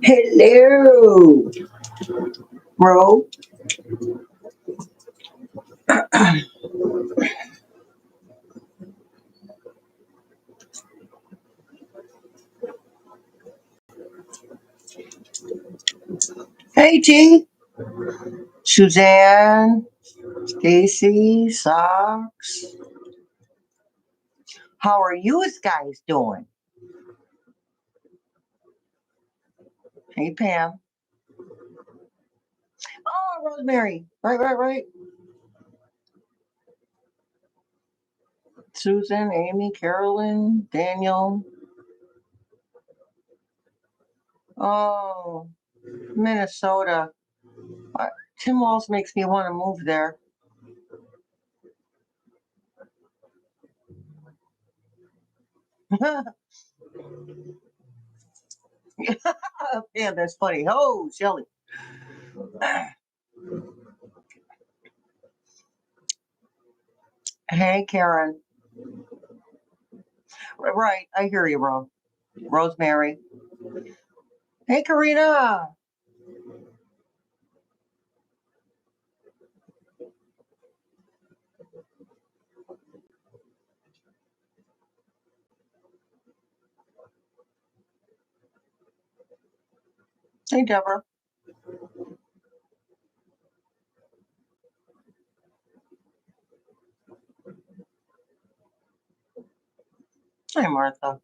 Hello, bro. Hey, G. Suzanne, Stacy, Socks. How are you guys doing? Hey, Pam. Oh, Rosemary. Right. Susan, Amy, Carolyn, Daniel. Oh, Minnesota. Tim Walls makes me want to move there. Yeah, that's funny. Oh, Shelley. Hey, Karen. Right, I hear you, bro. Rosemary. Hey, Karina. Hey, Deborah. Hi, Martha.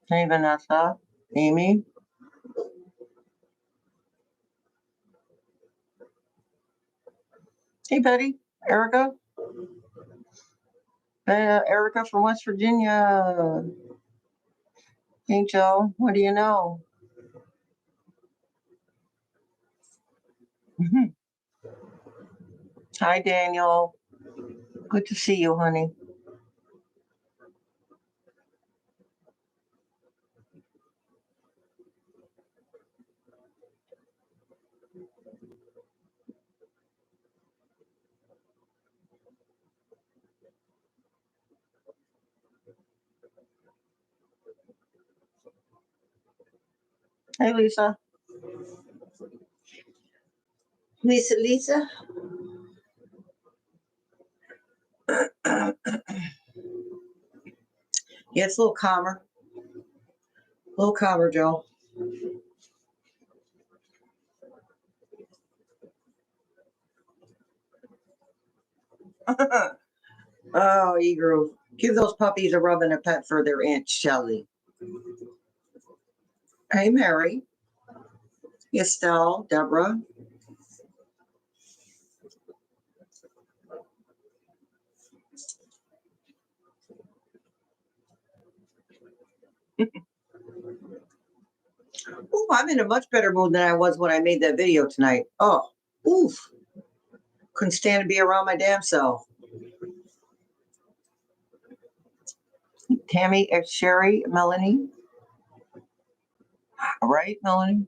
Hey, Vanessa. Amy. Hey, Betty. Erica. Erica from West Virginia. Hey, Joe. What do you know? Hi, Daniel. Good to see you, honey. Hey, Lisa. Lisa. Yeah, it's a little calmer. A little calmer, Joe. Oh, Egrew. Give those puppies a rub and a pet for their Aunt Shelley. Hey, Mary. Estelle. Deborah. Ooh, I'm in a much better mood than I was when I made that video tonight. Oh, oof. Couldn't stand to be around my damn self. Tammy, Sherry, Melanie. All right, Melanie.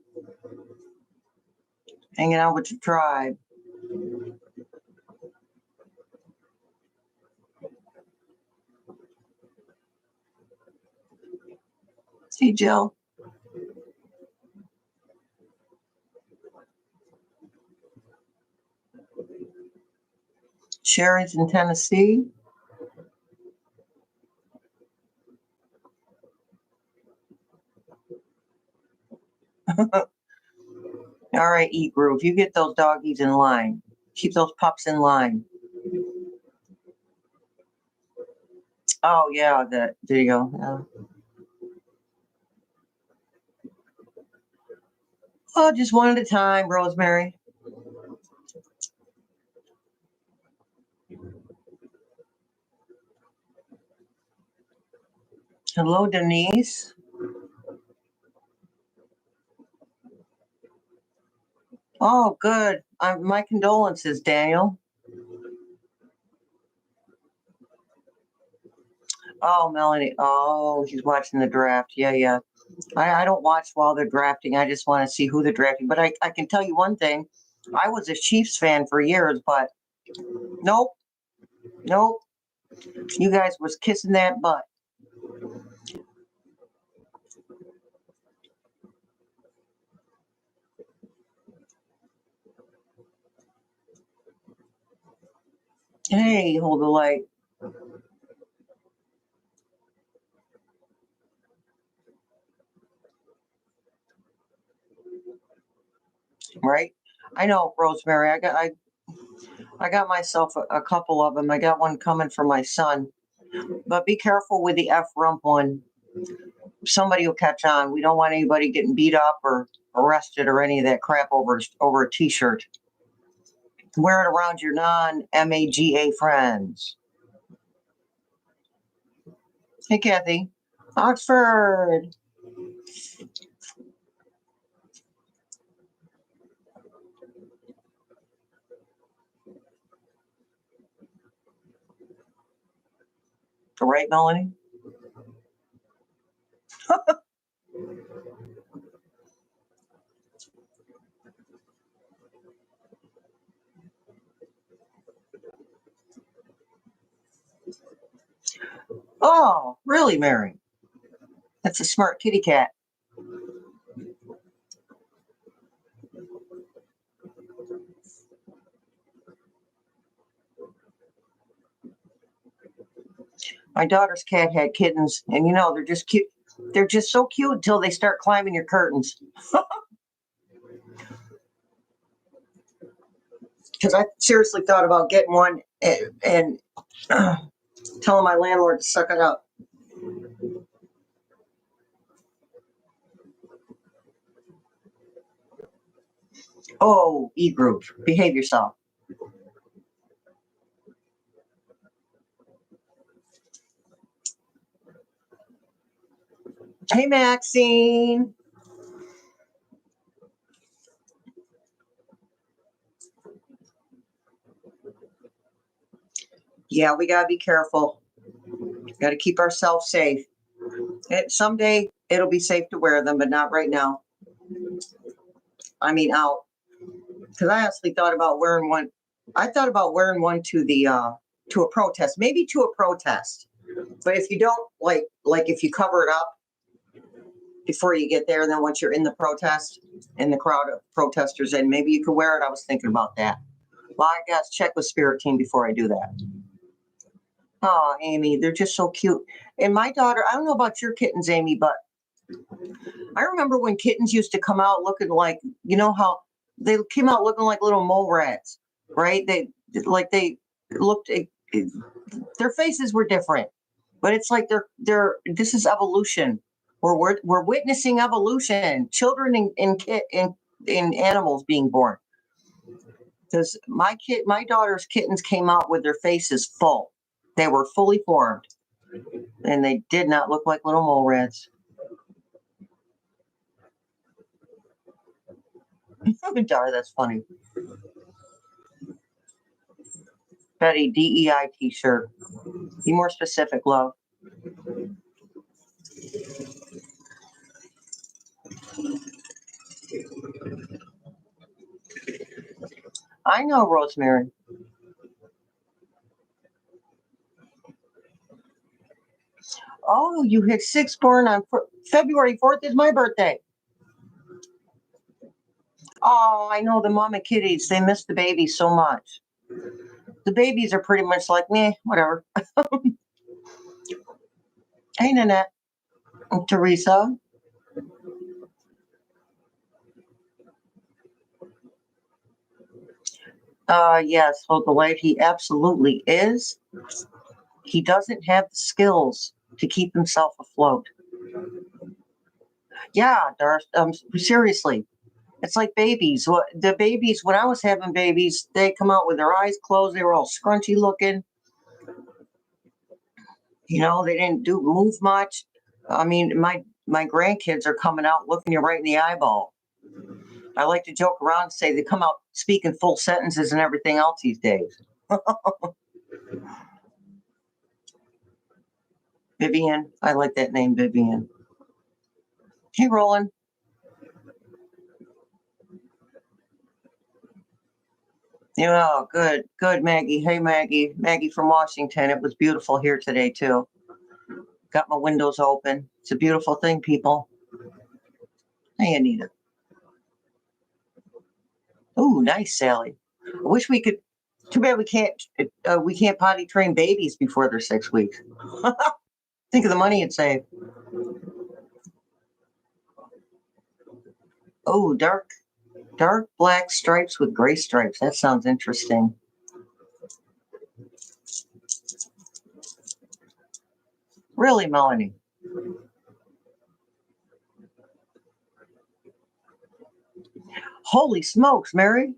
Hanging out with your tribe. See, Jill. Sherry's in Tennessee. All right, Eat Groove. You get those doggies in line. Keep those pups in line. Oh, yeah, there you go. Yeah. Oh, just one at a time, Rosemary. Hello, Denise. Oh, good. My condolences, Daniel. Oh, Melanie. Oh, she's watching the draft. Yeah, yeah. I don't watch while they're drafting. I just want to see who they're drafting. But I can tell you one thing. I was a Chiefs fan for years, but nope, nope. You guys was kissing that butt. Hey, hold the light. Right? I know, Rosemary. I got myself a couple of them. I got one coming for my son. But be careful with the F rump one. Somebody will catch on. We don't want anybody getting beat up or arrested or any of that crap over a t-shirt. Wear it around your non-MAGA friends. Hey, Kathy. Oxford. Right, Melanie? Oh, really, Mary? That's a smart kitty cat. My daughter's cat had kittens, and they're just cute. They're just so cute until they start climbing your curtains. Because I seriously thought about getting one and telling my landlord to suck it up. Oh, E-group, behave yourself. Hey, Maxine. Yeah, we got to be careful. Got to keep ourselves safe. Someday it'll be safe to wear them, but not right now. I mean, out. Because I actually thought about wearing one. I thought about wearing one to a protest, maybe to a protest. But if you don't like if you cover it up before you get there, and then once you're in the protest, in the crowd of protesters, and maybe you could wear it. I was thinking about that. Well, I got to check with Spirit Team before I do that. Oh, Amy, they're just so cute. And my daughter, I don't know about your kittens, Amy, but I remember when kittens used to come out looking like, how they came out looking like little mole rats, right? They looked, their faces were different, but it's like this is evolution. We're witnessing evolution, children in animals being born. Because my daughter's kittens came out with their faces full. They were fully formed, and they did not look like little mole rats. Darn, that's funny. Betty, DEI t-shirt. Be more specific, love. I know, Rosemary. Oh, you hit six born on February 4th is my birthday. Oh, I know the mama kitties. They miss the babies so much. The babies are pretty much like, meh, whatever. Hey, Nanette. Teresa. Yes, hold the light. He absolutely is. He doesn't have the skills to keep himself afloat. Yeah, Darth. Seriously, it's like babies. The babies, when I was having babies, they come out with their eyes closed. They were all scrunchy looking. They didn't move much. I mean, my grandkids are coming out looking you right in the eyeball. I like to joke around and say they come out speaking full sentences and everything else these days. Vivian. I like that name, Vivian. Hey, Roland. Yeah, good, good, Maggie. Hey, Maggie. Maggie from Washington. It was beautiful here today, too. Got my windows open. It's a beautiful thing, people. Hey, Anita. Oh, nice, Sally. I wish we could. Too bad we can't. We can't potty train babies before they're 6 weeks. Think of the money it'd save. Oh, dark black stripes with gray stripes. That sounds interesting. Really, Melanie? Holy smokes, Mary.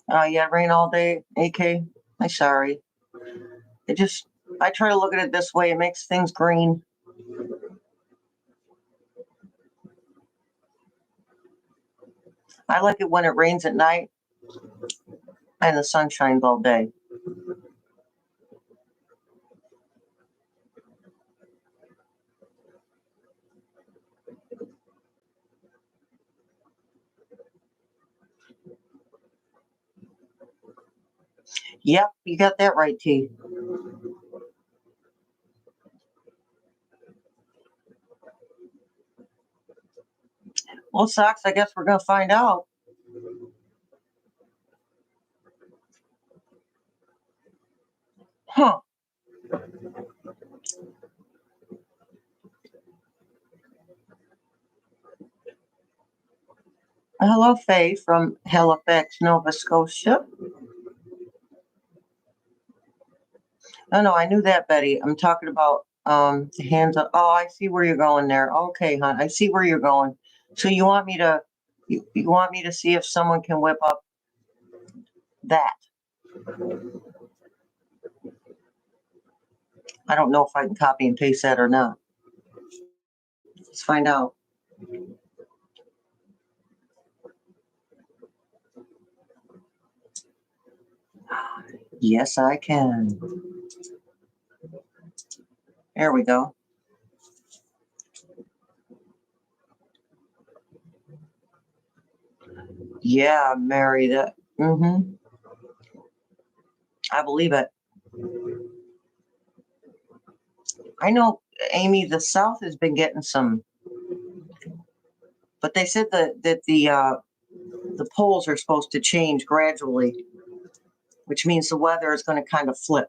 Yeah, rain all day, AK. I'm sorry. I try to look at it this way. It makes things green. I like it when it rains at night and the sun shines all day. Yep, you got that right, T. Well, Sox, I guess we're going to find out. Huh. Hello, Faye from Halifax, Nova Scotia. No, I knew that, Betty. I'm talking about the hands up. Oh, I see where you're going there. Okay, hon, I see where you're going. So you want me to you want me to see if someone can whip up that? I don't know if I can copy and paste that or not. Let's find out. Yes, I can. There we go. Yeah, Mary, that. I believe it. I know, Amy, the South has been getting some, but they said that the poles are supposed to change gradually, which means the weather is going to kind of flip.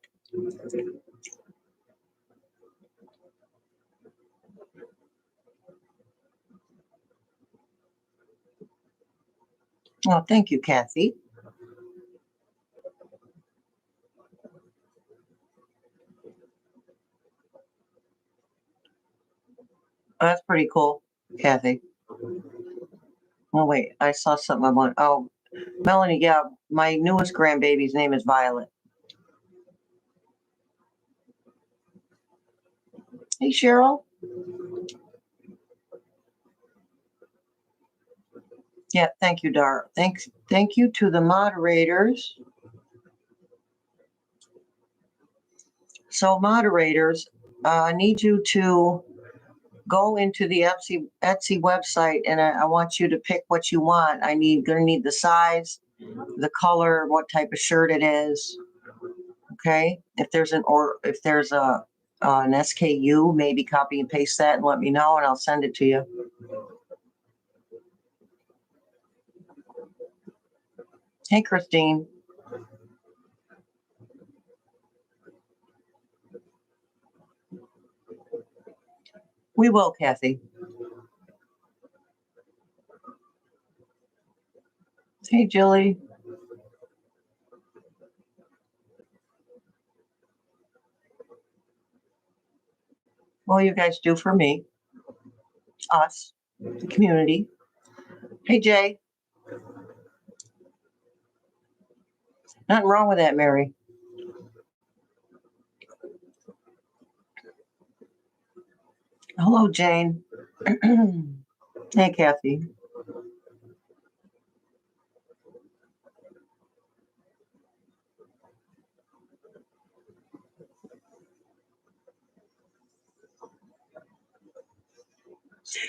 Oh, thank you, Kathy. Oh, that's pretty cool, Kathy. Oh, wait, I saw something I want. Oh, Melanie, yeah, my newest grandbaby's name is Violet. Hey, Cheryl. Yeah, thank you, Dar. Thank you to the moderators. So, moderators, I need you to go into the Etsy website, and I want you to pick what you want. Gonna need the size, the color, what type of shirt it is. Okay, if there's an SKU, maybe copy and paste that and let me know, and I'll send it to you. Hey, Christine. We will, Kathy. Hey, Jilly. What will you guys do for me? Us, the community. Hey, Jay. Nothing wrong with that, Mary. Hello, Jane. Hey, Kathy.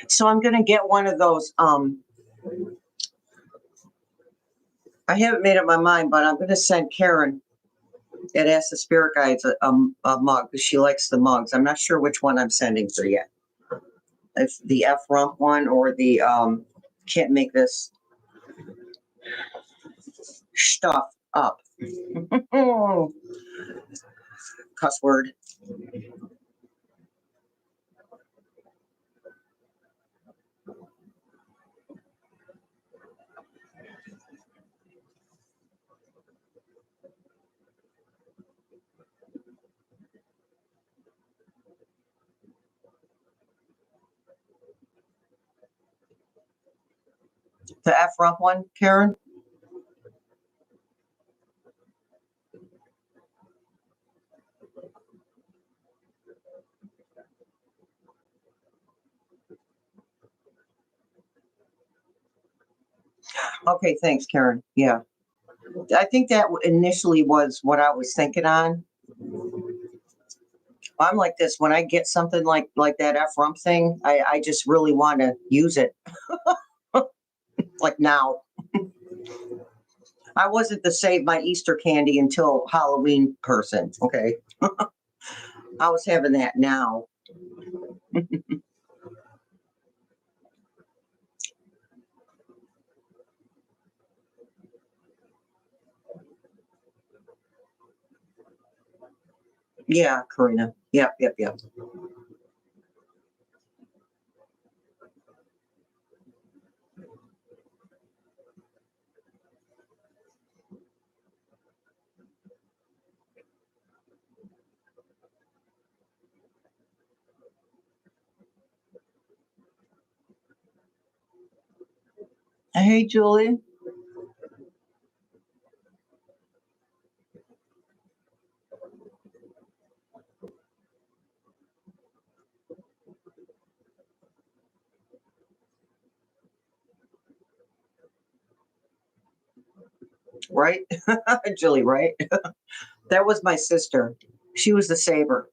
So I'm going to get one of those. I haven't made up my mind, but I'm going to send Karen at Ask the Spirit Guides a mug because she likes the mugs. I'm not sure which one I'm sending her yet. If the F rump one or the can't make this stuff up. Cuss word. The F rump one, Karen? Okay, thanks, Karen. Yeah. I think that initially was what I was thinking on. I'm like this when I get something like that F rump thing, I just really want to use it. Like now. I wasn't the save my Easter candy until Halloween person. Okay. I was having that now. Yeah, Karina. Yep. Hey, Julie. Right? Julie, right? That was my sister. She was the saver.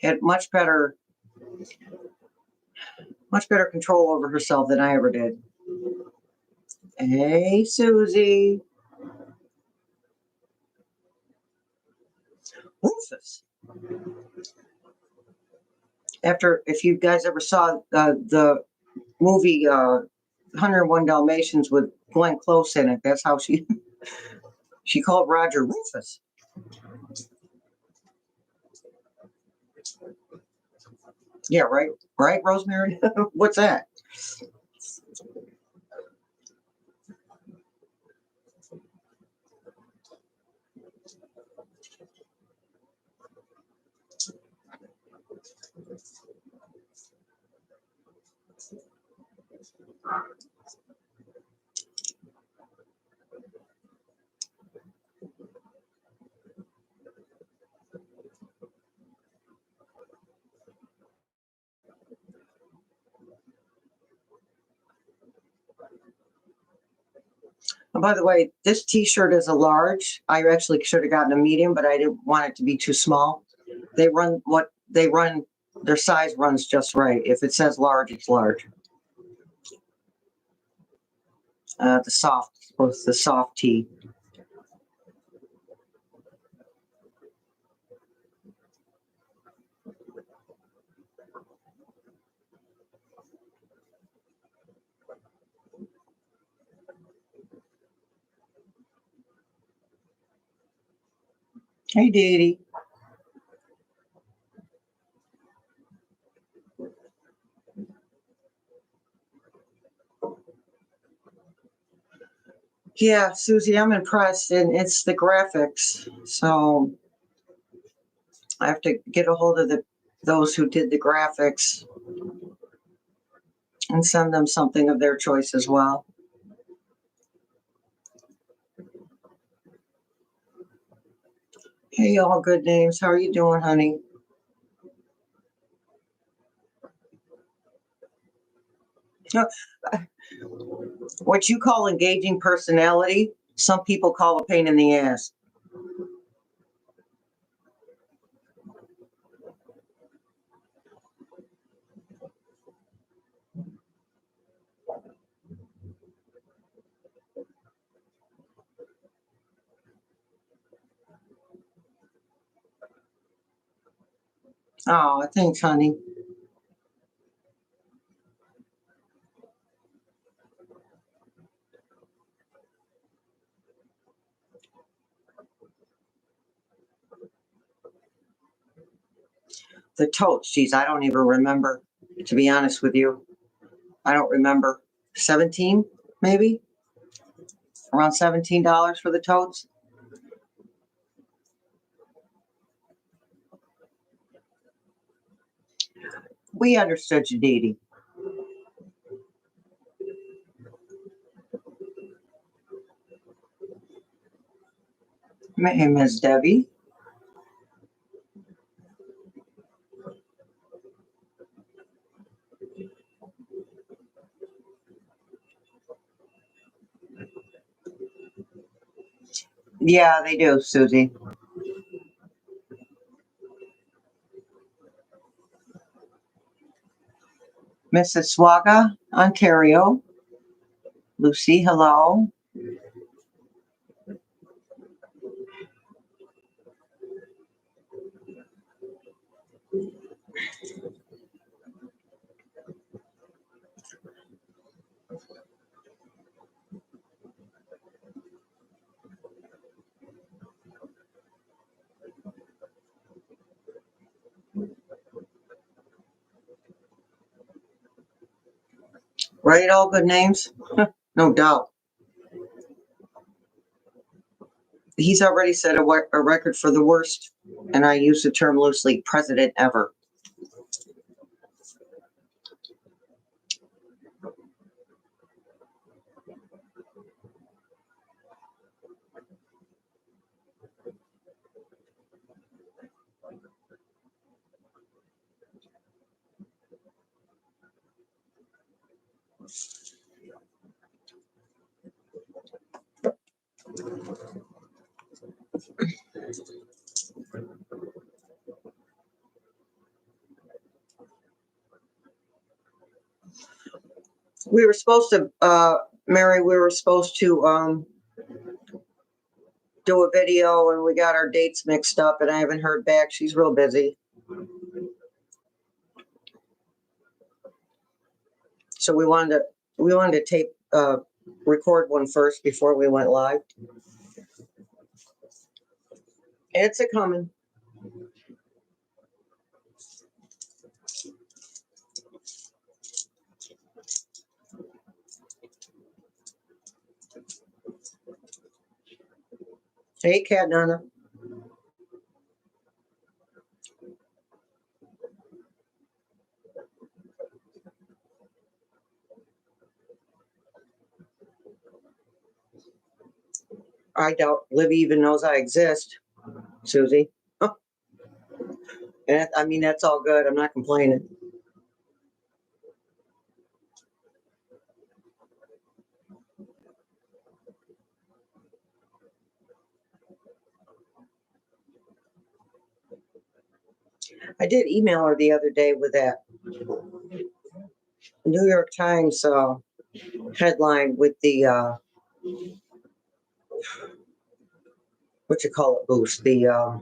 Had much better control over herself than I ever did. Hey, Susie. Rufus. If you guys ever saw the movie 101 Dalmatians with Glenn Close in it, that's how she called Roger Rufus. Yeah, right, Rosemary. What's that? And by the way, this T-shirt is a large. I actually should have gotten a medium, but I didn't want it to be too small. They run what they run. Their size runs just right. If it says large, it's large. The soft tee. Hey, Dee Dee. Yeah, Susie, I'm impressed, and it's the graphics. So I have to get a hold of those who did the graphics and send them something of their choice as well. Hey, all good names. How are you doing, honey? What you call engaging personality, some people call a pain in the ass. Oh, thanks, honey. The totes, geez, I don't even remember, to be honest with you. I don't remember. 17, maybe? Around $17 for the totes? We understood you, Dee Dee. Hey, Miss Debbie. Yeah, they do, Susie. Mississauga, Ontario. Lucy, hello. Right, all good names? No doubt. He's already set a record for the worst, and I use the term loosely, president ever. We were supposed to, Mary, we were supposed to do a video, and we got our dates mixed up, and I haven't heard back. She's real busy. So we wanted to tape, record one first before we went live. It's a coming. Hey, Cat Nana. I doubt Libby even knows I exist, Susie. And I mean, that's all good. I'm not complaining. I did email her the other day with that New York Times headline with the what you call it, boost, the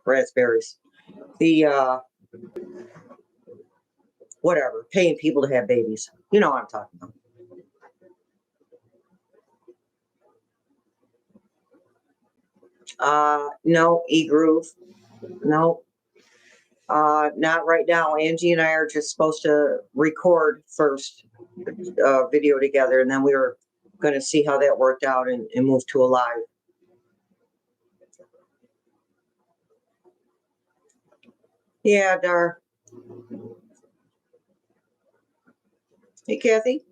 raspberries, the whatever, paying people to have babies. You know what I'm talking about. No, eGroove. No, not right now. Angie and I are just supposed to record first video together, and then we were going to see how that worked out and move to a live. Yeah, Dar. Hey, Kathy.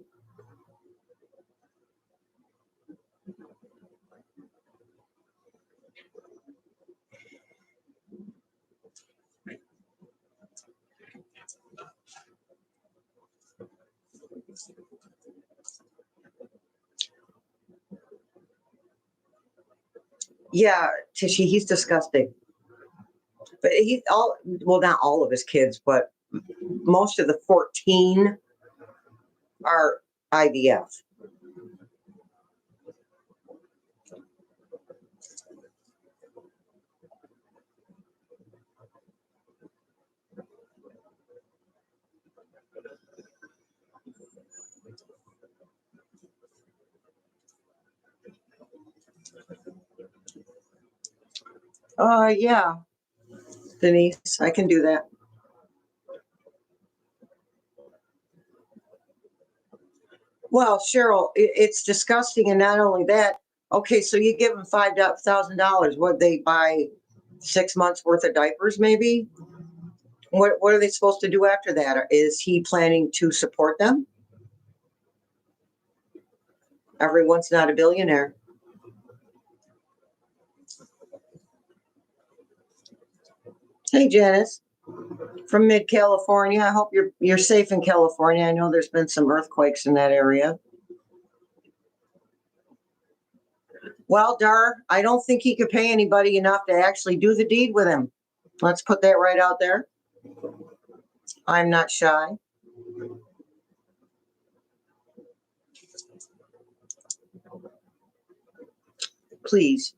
Yeah, Tishy, he's disgusting. But well, not all of his kids, but most of the 14 are IVF. Yeah, Denise, I can do that. Well, Cheryl, it's disgusting, and not only that. Okay, so you give them $5,000. What, they buy 6 months worth of diapers, maybe? What are they supposed to do after that? Is he planning to support them? Everyone's not a billionaire. Hey, Janice, from Mid California. I hope you're safe in California. I know there's been some earthquakes in that area. Well, Dar, I don't think he could pay anybody enough to actually do the deed with him. Let's put that right out there. I'm not shy. Please,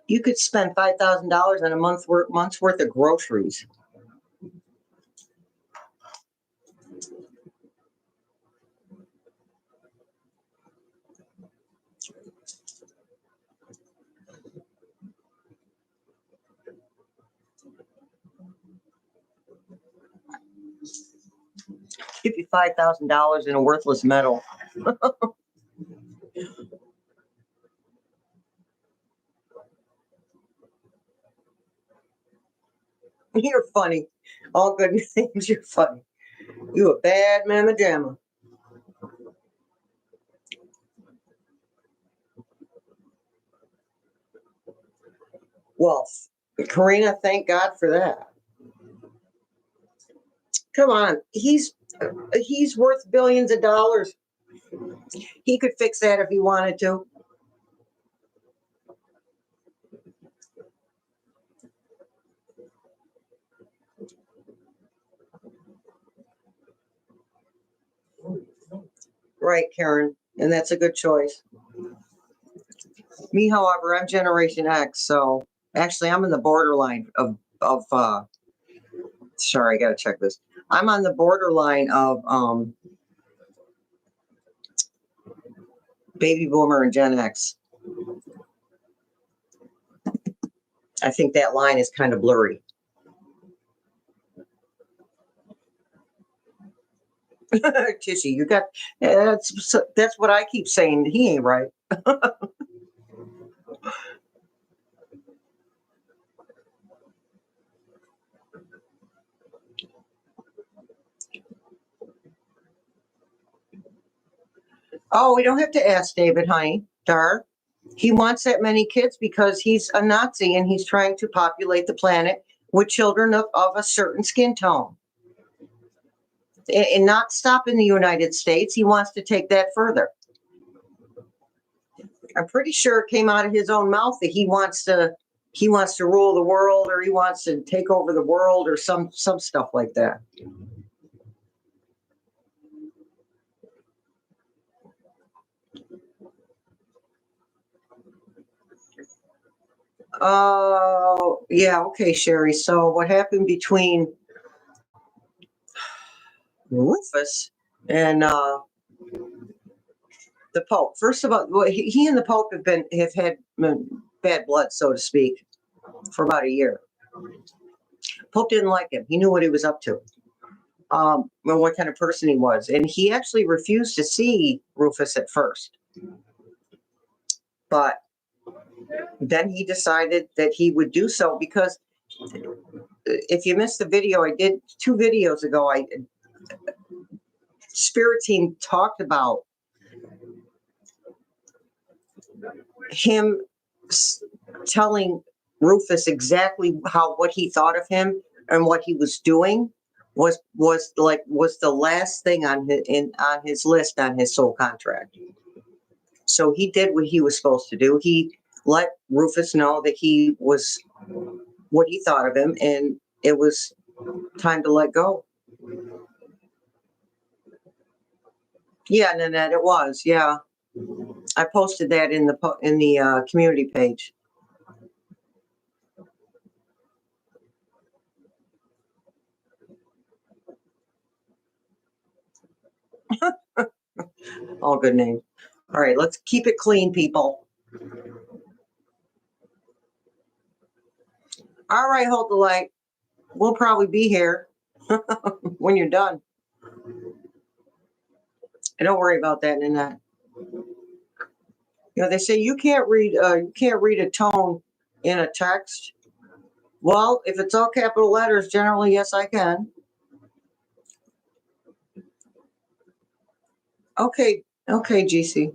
you could spend $5,000 on a month's worth of groceries. Give you $5,000 in a worthless metal. You're funny. All good things. You're funny. You a bad mamma jamma. Well, Karina, thank God for that. Come on, he's worth billions of dollars. He could fix that if he wanted to. Right, Karen, and that's a good choice. Me, however, I'm Generation X, so actually I'm in the borderline of sorry, I gotta check this. I'm on the borderline of baby boomer and Gen X. I think that line is kind of blurry. Tishy, you got that's what I keep saying. He ain't right. Oh, we don't have to ask David, honey. Dar. He wants that many kids because he's a Nazi and he's trying to populate the planet with children of a certain skin tone. And not stop in the United States. He wants to take that further. I'm pretty sure it came out of his own mouth that he wants to rule the world, or he wants to take over the world, or some stuff like that. Oh, yeah, okay, Sherry. So what happened between Rufus and the Pope? First of all, well, he and the Pope have had bad blood, so to speak, for about a year. Pope didn't like him. He knew what he was up to, and what kind of person he was, and he actually refused to see Rufus at first. But then he decided that he would do so because if you missed the video I did 2 videos ago, Spirit Team talked about him telling Rufus exactly what he thought of him and what he was doing was the last thing on his list on his soul contract. So he did what he was supposed to do. He let Rufus know that he was what he thought of him, and it was time to let go. Yeah, Nanette, it was. Yeah, I posted that in the community page. All good names. All right, let's keep it clean, people. All right, hold the light. We'll probably be here when you're done. And don't worry about that, Nanette. They say you can't read a tone in a text. Well, if it's all capital letters, generally, yes, I can. Okay, GC.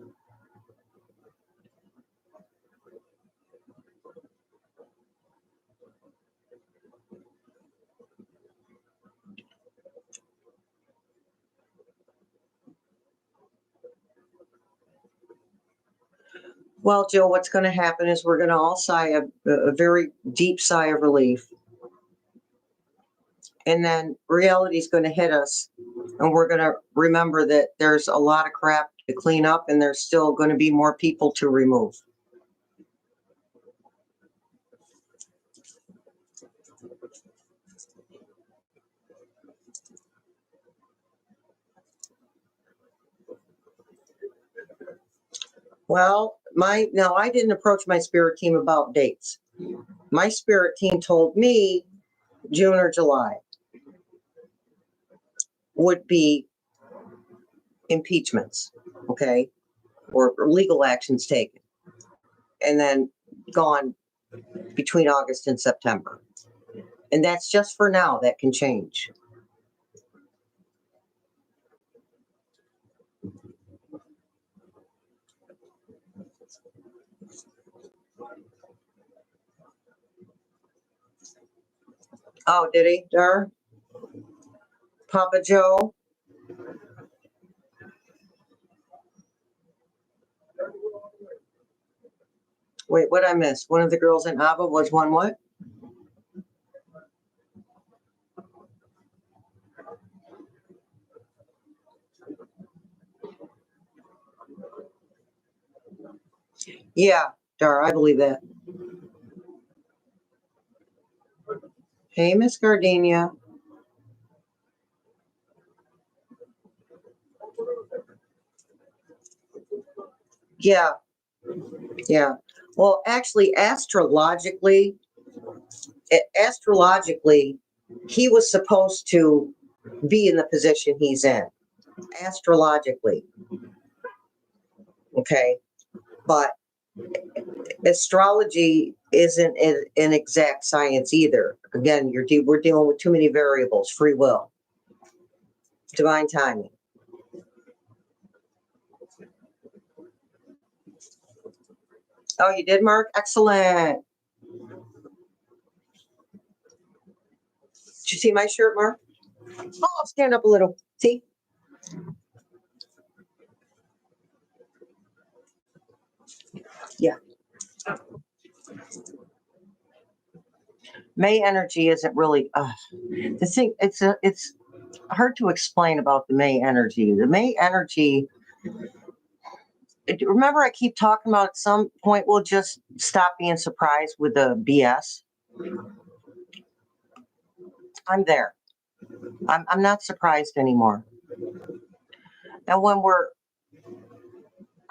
Well, Jill, what's going to happen is we're going to all sigh a very deep sigh of relief. And then reality is going to hit us. And we're going to remember that there's a lot of crap to clean up and there's still going to be more people to remove. Well, I didn't approach my spirit team about dates. My spirit team told me June or July would be impeachments, okay, or legal actions taken, and then gone between August and September. And that's just for now. That can change. Oh, did he, Dar? Papa Joe? Wait, what I missed? One of the girls in ABBA was one what? Yeah, Dar, I believe that. Hey, Miss Gardenia. Yeah. Well, actually, astrologically, he was supposed to be in the position he's in. Astrologically. Okay. But astrology isn't an exact science either. Again, we're dealing with too many variables. Free will, divine timing. Oh, you did, Mark? Excellent. Did you see my shirt, Mark? Oh, stand up a little. See? Yeah. May energy isn't really the thing. It's hard to explain about the May energy. The May energy. Remember, I keep talking about at some point we'll just stop being surprised with the BS. I'm there. I'm not surprised anymore. And when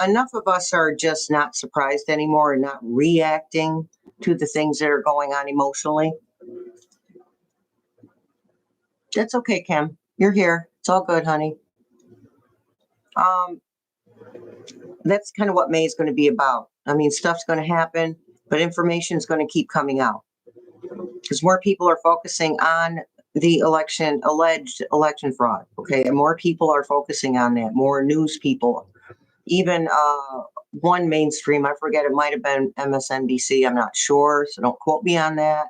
enough of us are just not surprised anymore and not reacting to the things that are going on emotionally. That's okay, Kim. You're here. It's all good, honey. That's kind of what May is going to be about. I mean, stuff's going to happen, but information is going to keep coming out because more people are focusing on the alleged election fraud. Okay, and more people are focusing on that. More news people, even one mainstream. I forget. It might have been MSNBC. I'm not sure, so don't quote me on that.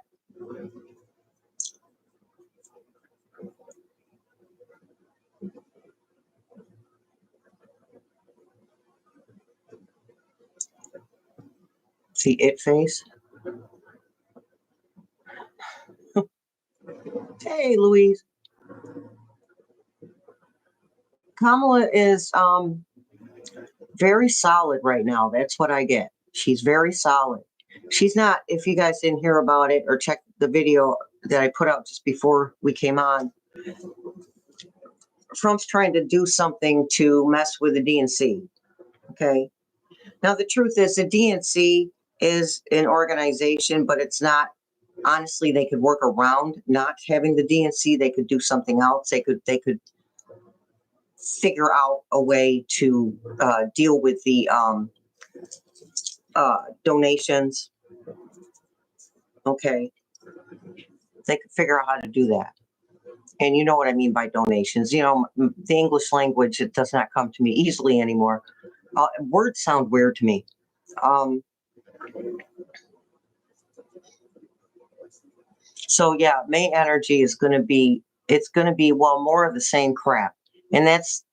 See it face. Hey, Louise. Kamala is very solid right now. That's what I get. She's very solid. She's not, if you guys didn't hear about it or check the video that I put out just before we came on, Trump's trying to do something to mess with the DNC. Okay. Now, the truth is the DNC is an organization, but it's not honestly, they could work around not having the DNC. They could do something else. They could figure out a way to deal with the donations. Okay, they could figure out how to do that. And you know what I mean by donations. You know, the English language, it does not come to me easily anymore. Words sound weird to me. So yeah, May energy is going to be, it's going to be, well, more of the same crap. And that's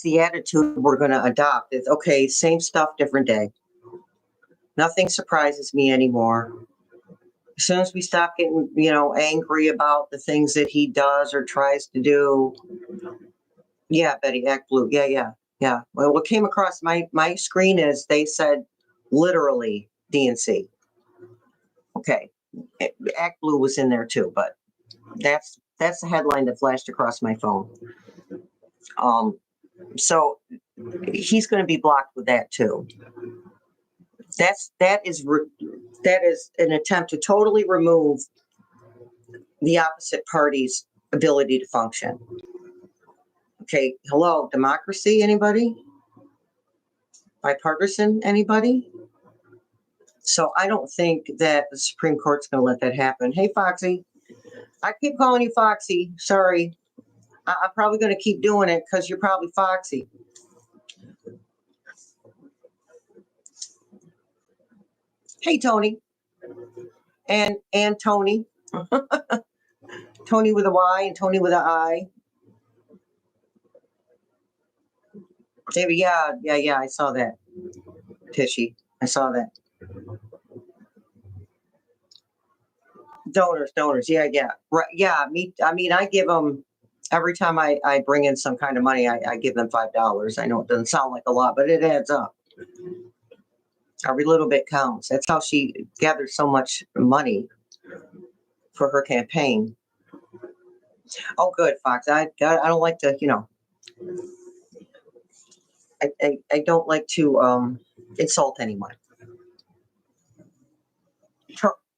the attitude we're going to adopt. It's okay, same stuff, different day. Nothing surprises me anymore. As soon as we stop getting, angry about the things that he does or tries to do. Yeah, Betty, act blue. Yeah. Well, what came across my screen is they said literally DNC. Okay. Act blue was in there too, but that's the headline that flashed across my phone. So he's going to be blocked with that too. That is an attempt to totally remove the opposite party's ability to function. Okay, hello, democracy, anybody? Bipartisan, anybody? So I don't think that the Supreme Court's going to let that happen. Hey, Foxy. I keep calling you Foxy. Sorry. I'm probably going to keep doing it because you're probably Foxy. Hey, Tony. And Tony. Tony with a Y and Tony with an I. David, yeah, I saw that. Tishy, I saw that. Donors, yeah. Right, yeah, I give them, every time I bring in some kind of money, I give them $5. I know it doesn't sound like a lot, but it adds up. Every little bit counts. That's how she gathered so much money for her campaign. Oh, good, Fox. I don't like to, I don't like to insult anyone.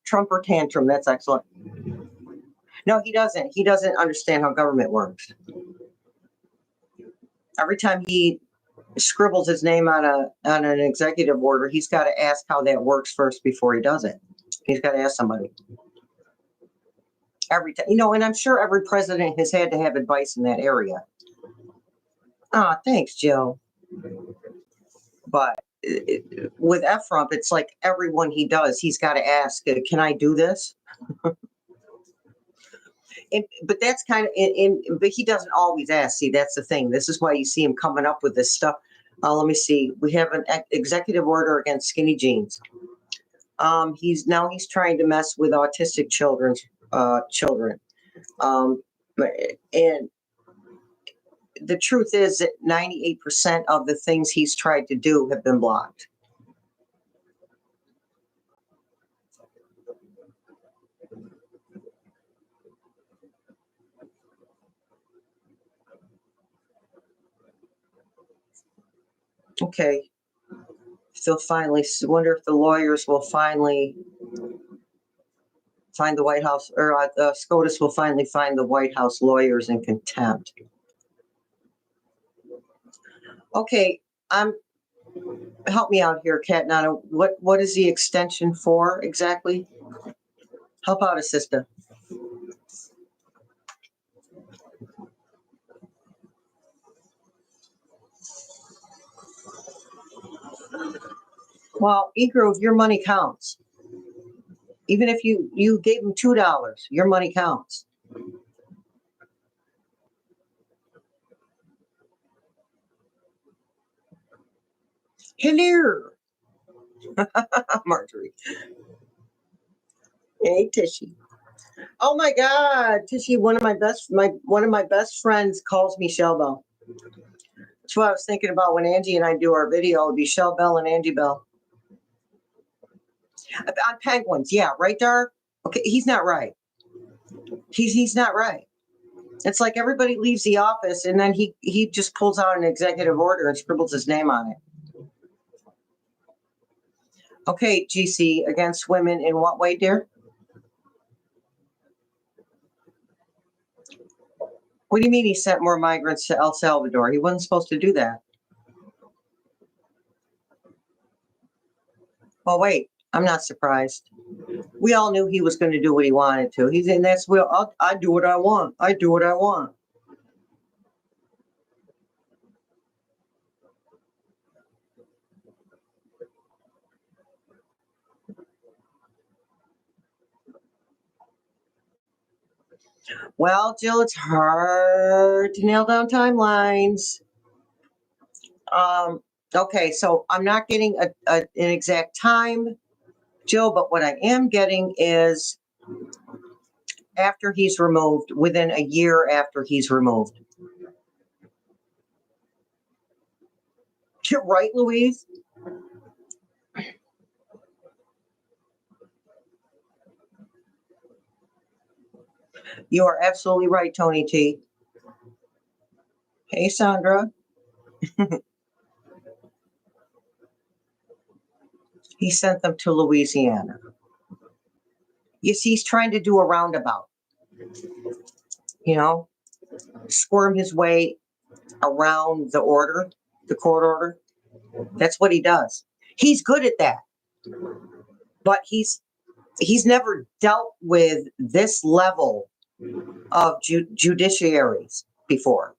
Trump or tantrum, that's excellent. No, he doesn't. He doesn't understand how government works. Every time he scribbles his name on an executive order, he's got to ask how that works first before he does it. He's got to ask somebody. Every time, and I'm sure every president has had to have advice in that area. Thanks, Joe. But with F-Rump, it's like everyone he does, he's got to ask, can I do this? But that's kind of, but he doesn't always ask. See, that's the thing. This is why you see him coming up with this stuff. Let me see. We have an executive order against skinny jeans. He's trying to mess with autistic children. And the truth is that 98% of the things he's tried to do have been blocked. Okay. So finally, wonder if the lawyers will finally find the White House, or SCOTUS will finally find the White House lawyers in contempt. Okay, help me out here, Kat Nana. What is the extension for exactly? Help out, sister. Well, E-Groove, your money counts. Even if you gave them $2, your money counts. Hello, Marjorie. Hey, Tishy. Oh my God, Tishy! One of my best friends calls me Shell Bell. That's what I was thinking about when Angie and I do our video. It'll be Shell Bell and Angie Bell. On penguins, yeah, right there. Okay, he's not right. He's not right. It's like everybody leaves the office and then he just pulls out an executive order and scribbles his name on it. Okay, GC, against women in what way, dear? What do you mean he sent more migrants to El Salvador? He wasn't supposed to do that. Well, wait, I'm not surprised. We all knew he was going to do what he wanted to. He's in that's well, I do what I want. I do what I want. Well, Jill, it's hard to nail down timelines. Okay, so I'm not getting an exact time, Jill, but what I am getting is after he's removed, within a year after he's removed. You're right, Louise. You are absolutely right, Tony T. Hey, Sandra. He sent them to Louisiana. You see, he's trying to do a roundabout, you know, squirm his way around the order, the court order. That's what he does. He's good at that. But he's never dealt with this level of judiciaries before.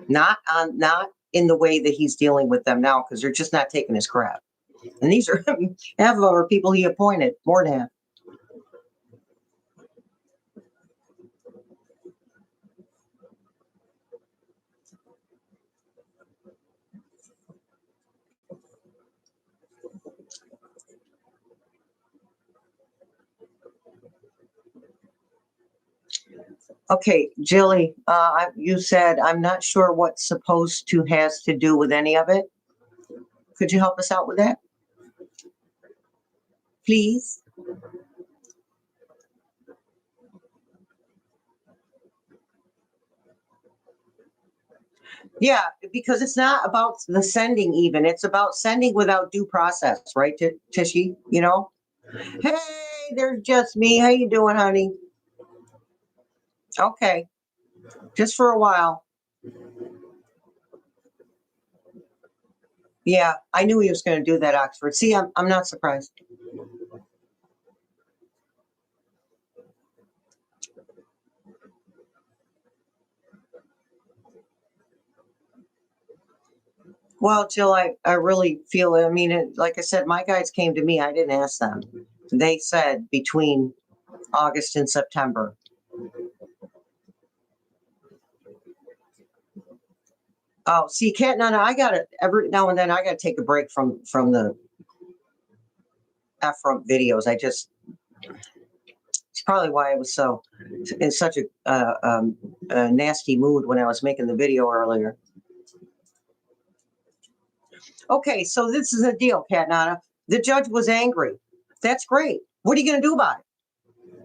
Not in the way that he's dealing with them now, because they're just not taking his crap. And these are half of them are people he appointed, more than half. Okay, Jilly, you said I'm not sure what's supposed to has to do with any of it. Could you help us out with that? Please? Yeah, because it's not about the sending even. It's about sending without due process, right, Tishy? You know? Hey, there's just me. How you doing, honey? Okay, just for a while. Yeah, I knew he was going to do that, Oxford. See, I'm not surprised. Well, Jill, I really feel, I mean, like I said, my guys came to me. I didn't ask them. They said between August and September. Oh, see, Cat Nana, I got to every now and then I got to take a break from the F-front videos. It's probably why I was so in such a nasty mood when I was making the video earlier. Okay, so this is a deal, Cat Nana. The judge was angry. That's great. What are you going to do about it?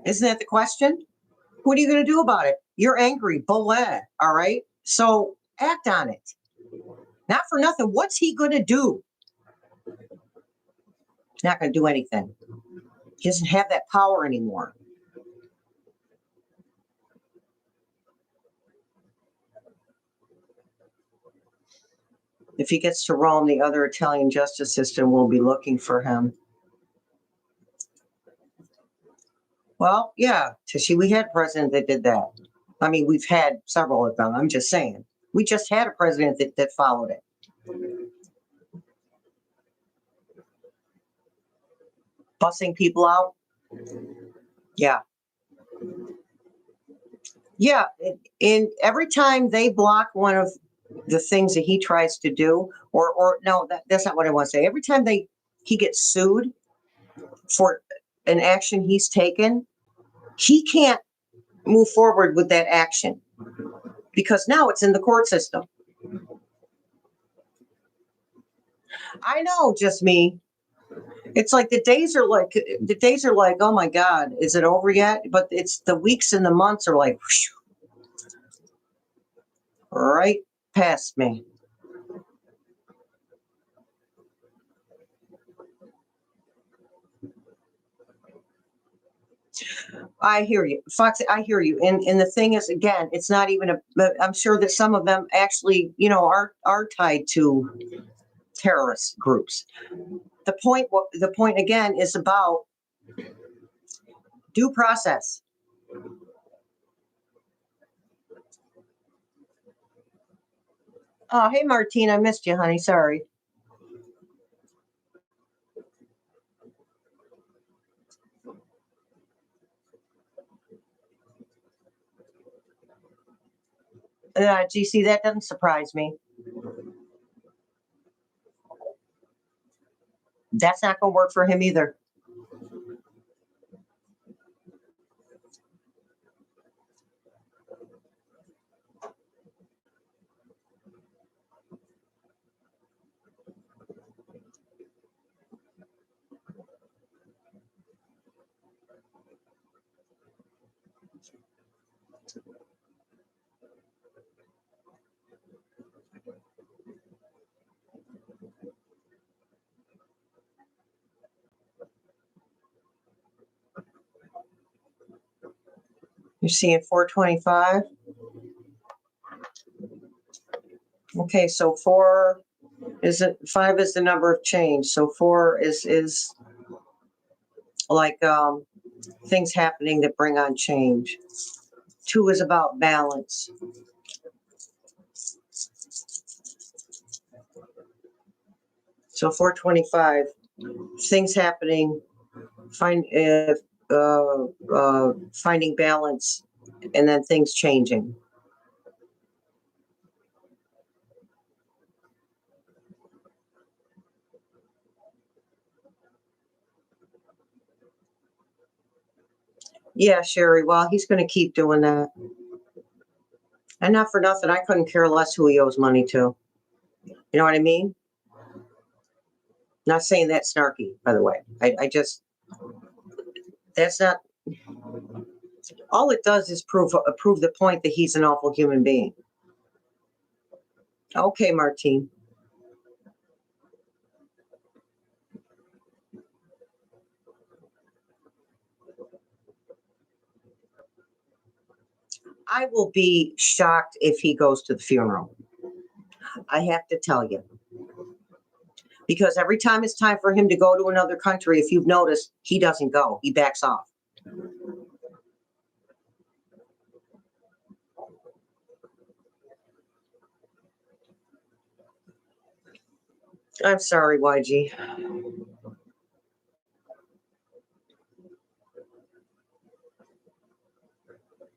Isn't that the question? What are you going to do about it? You're angry, bullet. All right. So act on it. Not for nothing. What's he going to do? He's not going to do anything. He doesn't have that power anymore. If he gets to Rome, the other Italian justice system will be looking for him. Well, yeah, Tishy, we had a president that did that. I mean, we've had several of them. I'm just saying. We just had a president that followed it. Bussing people out. Yeah. Yeah. And every time they block one of the things that he tries to do, or no, that's not what I want to say. Every time he gets sued for an action he's taken, he can't move forward with that action because now it's in the court system. I know, just me. It's like the days are like, oh my God, is it over yet? But it's the weeks and the months are like, whoosh, right past me. I hear you, Fox. I hear you. And the thing is, again, it's not even I'm sure that some of them actually, are tied to terrorist groups. The point again is about due process. Oh, hey, Martine, I missed you, honey. Sorry. GC, that doesn't surprise me. That's not going to work for him either. You're seeing 425. Okay, so 5 is the number of change. So 4 is like things happening that bring on change. 2 is about balance. So 425, things happening, finding balance, and then things changing. Yeah, Sherry. Well, he's going to keep doing that. And not for nothing, I couldn't care less who he owes money to. You know what I mean? Not saying that snarky, by the way. I just, that's not, all it does is prove the point that he's an awful human being. Okay, Martine. I will be shocked if he goes to the funeral. I have to tell you. Because every time it's time for him to go to another country, if you've noticed, he doesn't go. He backs off. I'm sorry, YG.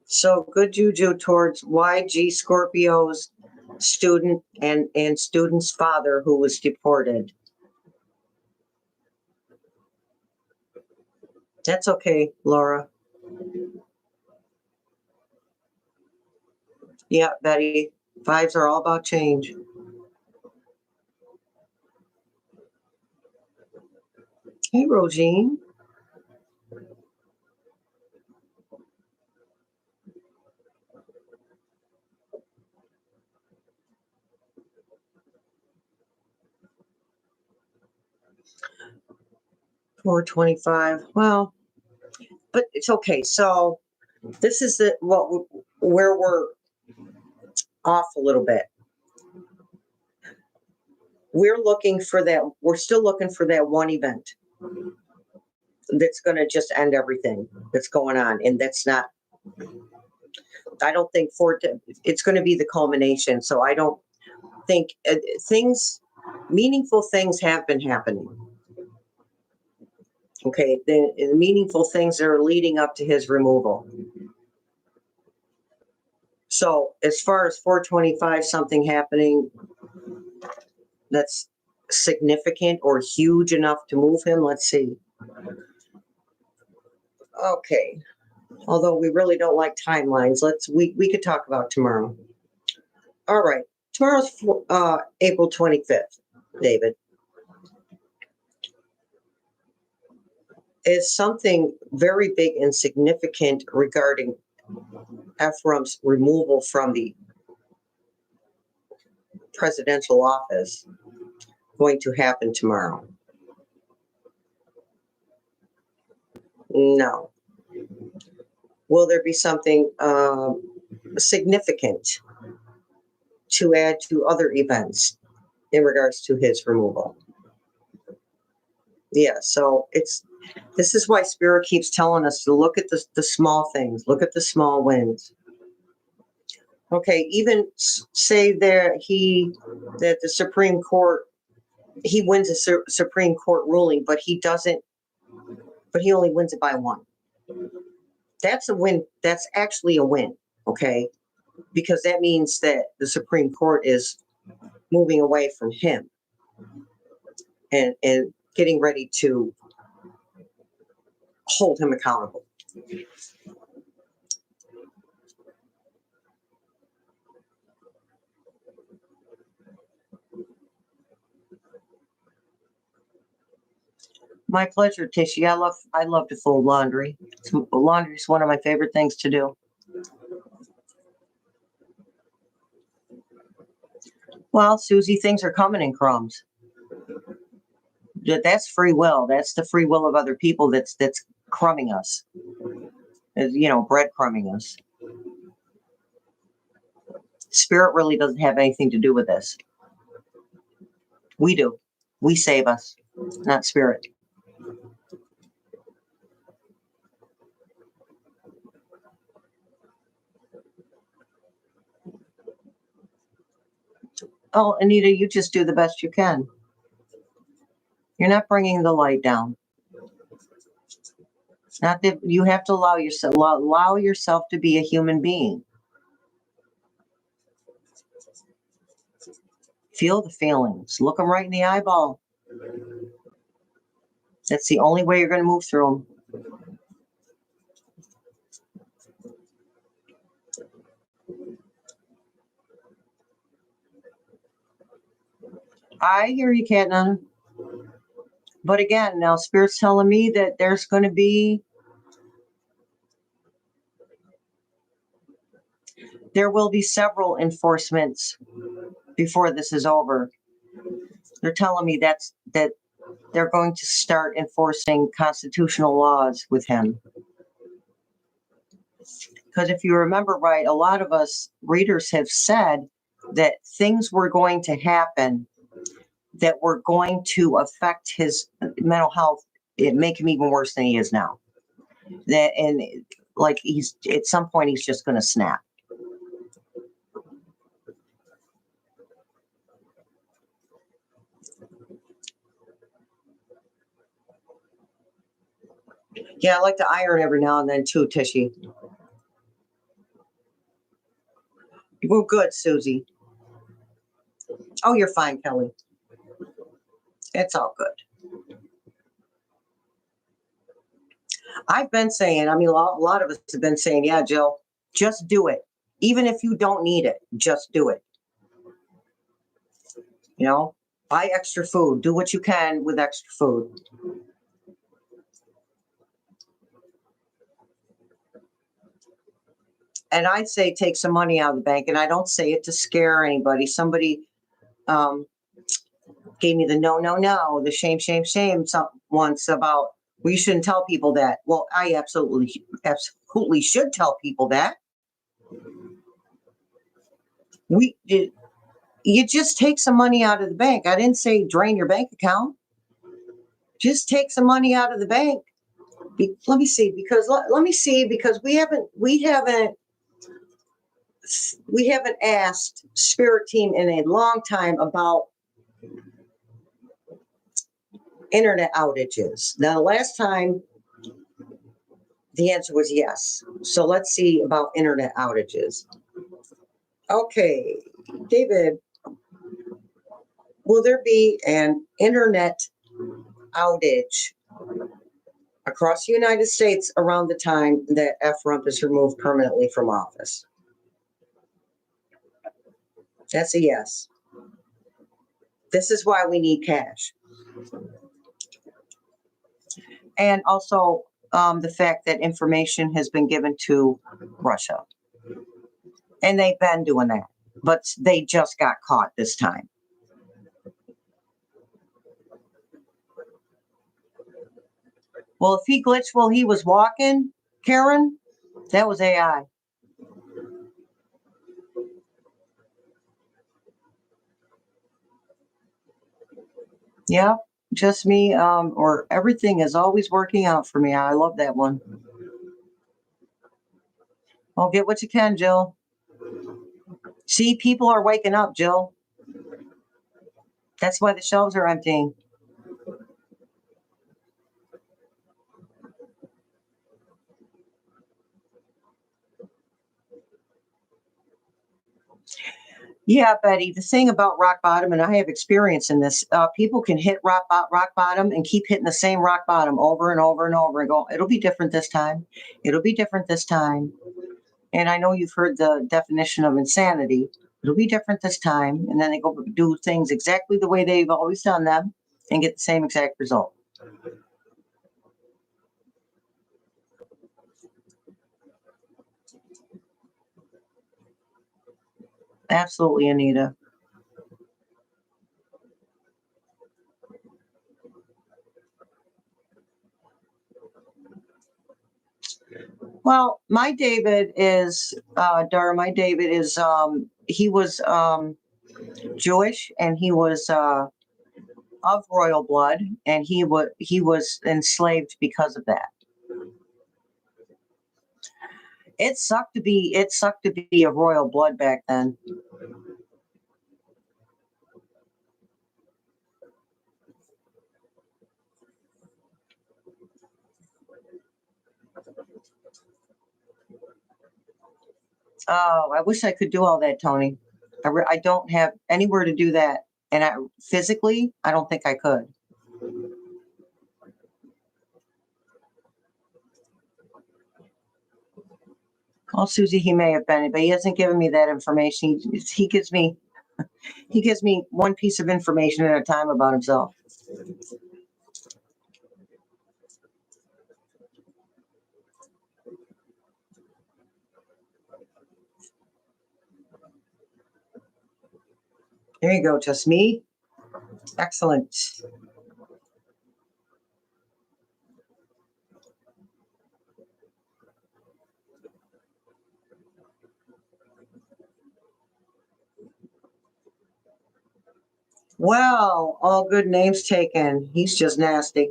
So good juju towards YG Scorpio's student and student's father who was deported. That's okay, Laura. Yeah, Betty. 5s are all about change. Hey, Rogine. $425. Well, but it's okay. So this is where we're off a little bit. We're still looking for that one event that's going to just end everything that's going on. And that's not, I don't think it's going to be the culmination. So I don't think meaningful things have been happening. Okay, the meaningful things that are leading up to his removal. So as far as 425, something happening that's significant or huge enough to move him, let's see. Okay, although we really don't like timelines, we could talk about tomorrow. All right, tomorrow's April 25th, David. Is something very big and significant regarding Ephraim's removal from the presidential office going to happen tomorrow? No. Will there be something significant to add to other events in regards to his removal? Yeah, so this is why Spirit keeps telling us to look at the small things, look at the small wins. Okay, even say that the Supreme Court, he wins a Supreme Court ruling, but he only wins it by one. That's a win. That's actually a win, okay? Because that means that the Supreme Court is moving away from him and getting ready to hold him accountable. My pleasure, Tishy. I love to fold laundry. Laundry is one of my favorite things to do. Well, Susie, things are coming in crumbs. That's free will. That's the free will of other people that's crumbing us. Breadcrumbing us. Spirit really doesn't have anything to do with this. We do. We save us, not Spirit. Oh, Anita, you just do the best you can. You're not bringing the light down. Not that you have to allow yourself to be a human being. Feel the feelings. Look them right in the eyeball. That's the only way you're going to move through them. I hear you, Catna. But again, now Spirit's telling me that there's going to be, there will be several enforcements before this is over. They're telling me that they're going to start enforcing constitutional laws with him. Because if you remember right, a lot of us readers have said that things were going to happen that were going to affect his mental health, make him even worse than he is now. He's at some point he's just going to snap. Yeah, I like to iron every now and then too, Tishy. Well, good, Susie. Oh, you're fine, Kelly. It's all good. I've been saying, a lot of us have been saying, yeah, Jill, just do it. Even if you don't need it, just do it. Buy extra food. Do what you can with extra food. And I'd say take some money out of the bank. And I don't say it to scare anybody. Somebody gave me the no, the shame once about, we shouldn't tell people that. Well, I absolutely should tell people that. You just take some money out of the bank. I didn't say drain your bank account. Just take some money out of the bank. Let me see, because we haven't asked Spirit Team in a long time about internet outages. Now, the last time the answer was yes. So let's see about internet outages. Okay, David, will there be an internet outage across the United States around the time that F. Rump is removed permanently from office? That's a yes. This is why we need cash. And also the fact that information has been given to Russia. And they've been doing that, but they just got caught this time. Well, if he glitched while he was walking, Karen, that was AI. Yeah, just me. Or everything is always working out for me. I love that one. Well, get what you can, Jill. See, people are waking up, Jill. That's why the shelves are emptying. Yeah, Betty, the thing about rock bottom, and I have experience in this, people can hit rock bottom and keep hitting the same rock bottom over and over and over and go, it'll be different this time. It'll be different this time. And I know you've heard the definition of insanity. It'll be different this time. And then they go do things exactly the way they've always done them and get the same exact result. Absolutely, Anita. Well, my David is, Dar, my David is, he was Jewish, and he was of royal blood, and he was enslaved because of that. It sucked to be of royal blood back then. Oh, I wish I could do all that, Tony. I don't have anywhere to do that, and physically, I don't think I could. Well, Susie, he may have been, but he hasn't given me that information. He gives me one piece of information at a time about himself. There you go, just me. Excellent. Well, all good names taken. He's just nasty.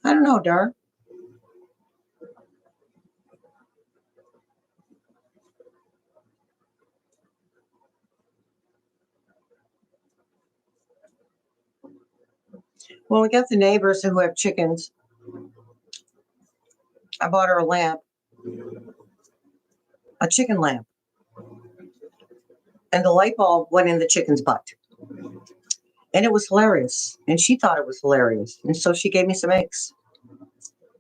I don't know, Dar. Well, we got the neighbors who have chickens. I bought her a lamp, a chicken lamp, and the light bulb went in the chicken's butt. And it was hilarious. And she thought it was hilarious. And so she gave me some eggs,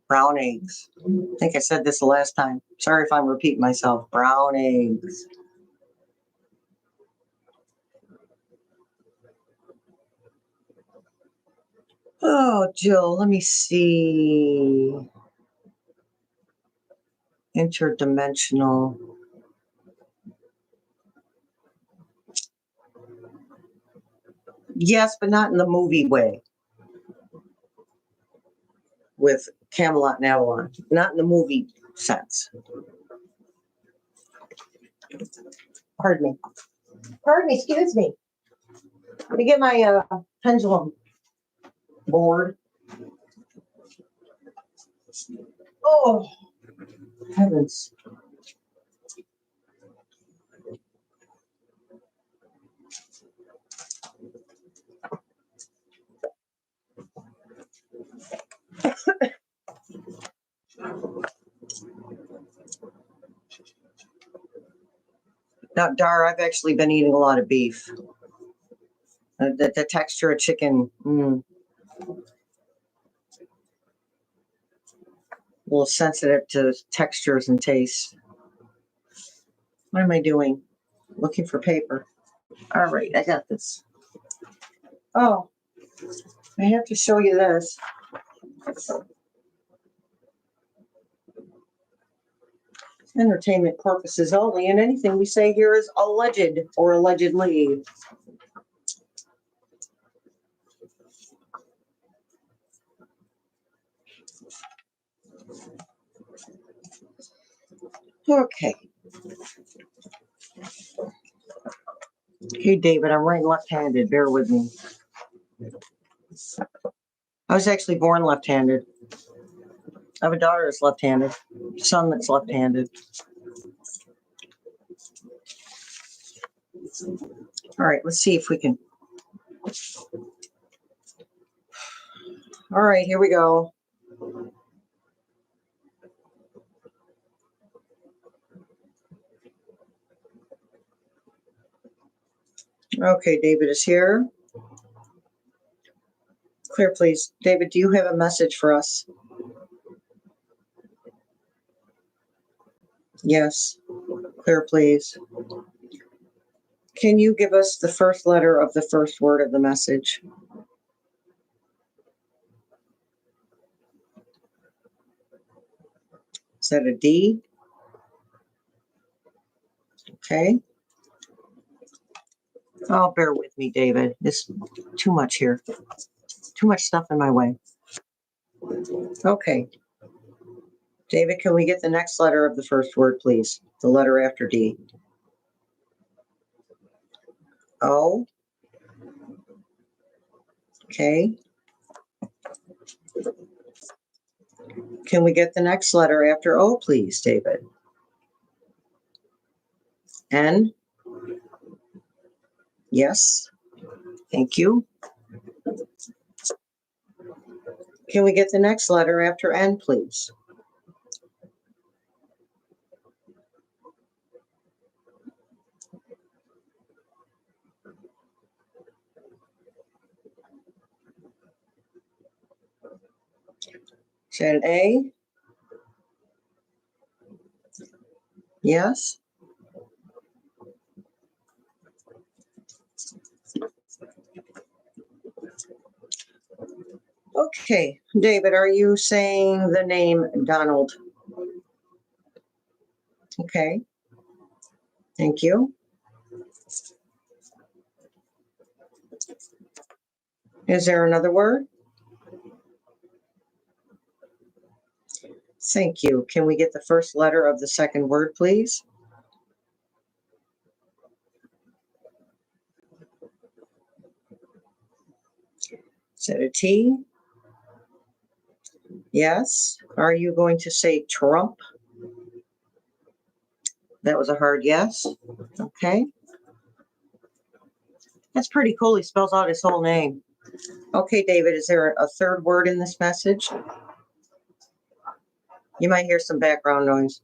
brown eggs. I think I said this the last time. Sorry if I'm repeating myself. Brown eggs. Oh, Jill, let me see. Interdimensional. Yes, but not in the movie way with Camelot and Avalon. Not in the movie sense. Pardon me. Pardon me, excuse me. Let me get my pendulum board. Oh, heavens. Now, Dar, I've actually been eating a lot of beef. The texture of chicken, a little sensitive to textures and tastes. What am I doing? Looking for paper. All right, I got this. Oh, I have to show you this. Entertainment purposes only, and anything we say here is alleged or allegedly. Okay. Hey, David, I'm right left-handed. Bear with me. I was actually born left-handed. I have a daughter that's left-handed, son that's left-handed. All right, let's see if we can. All right, here we go. Okay, David is here. Clear, please. David, do you have a message for us? Yes. Clear, please. Can you give us the first letter of the first word of the message? Is that a D? Okay. Oh, bear with me, David. It's too much here. Too much stuff in my way. Okay. David, can we get the next letter of the first word, please? The letter after D. O. Okay. Can we get the next letter after O, please, David? N. Yes. Thank you. Can we get the next letter after N, please? Is that an A? Yes. Okay. David, are you saying the name Donald? Okay. Thank you. Is there another word? Thank you. Can we get the first letter of the second word, please? Is that a T? Yes. Are you going to say Trump? That was a hard yes. Okay. That's pretty cool. He spells out his whole name. Okay, David, is there a third word in this message? You might hear some background noise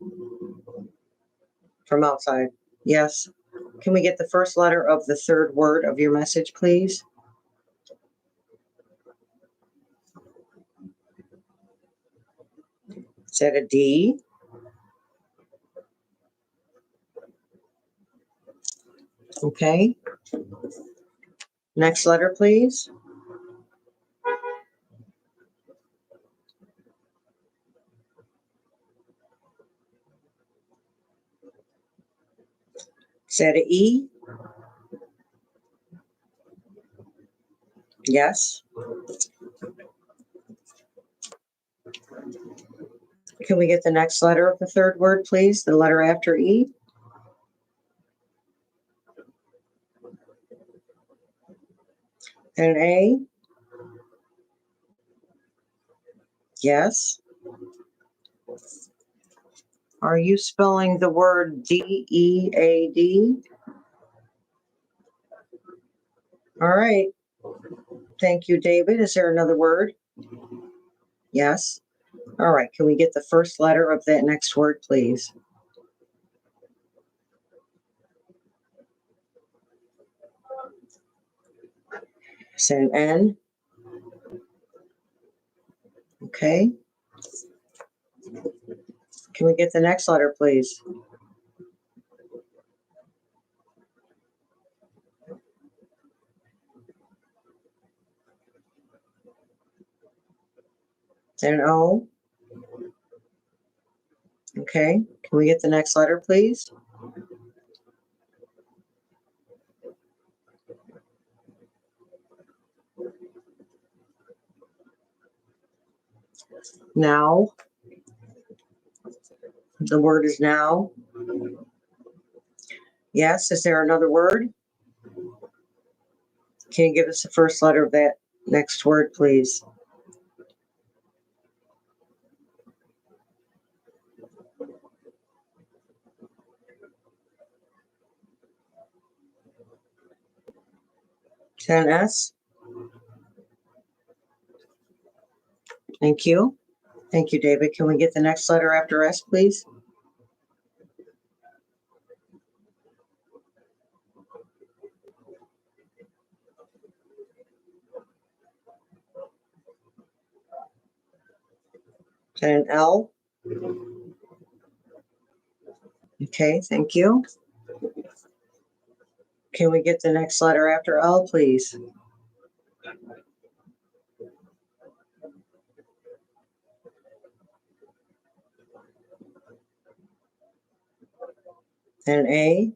from outside. Yes. Can we get the first letter of the third word of your message, please? Is that a D? Okay. Next letter, please. Is that a E? Yes. Can we get the next letter of the third word, please? The letter after E? And an A? Yes. Are you spelling the word D-E-A-D? All right. Thank you, David. Is there another word? Yes. All right. Can we get the first letter of that next word, please? Is that an N? Okay. Can we get the next letter, please? Is that an O? Okay. Can we get the next letter, please? Now. The word is now. Yes, is there another word? Can you give us the first letter of that next word, please? Is that an S? Thank you. Thank you, David. Can we get the next letter after S, please? Is that an L? Okay, thank you. Can we get the next letter after L, please? An A?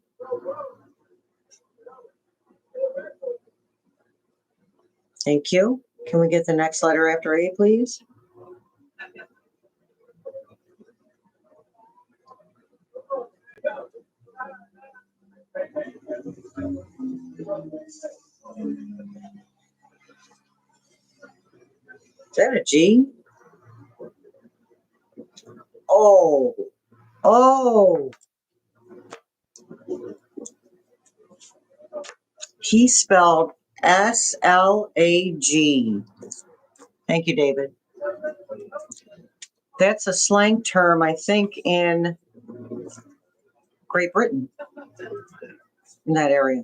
Thank you. Can we get the next letter after A, please? Is that a G? Oh. Oh. He spelled S-L-A-G. Thank you, David. That's a slang term, I think, in Great Britain, in that area.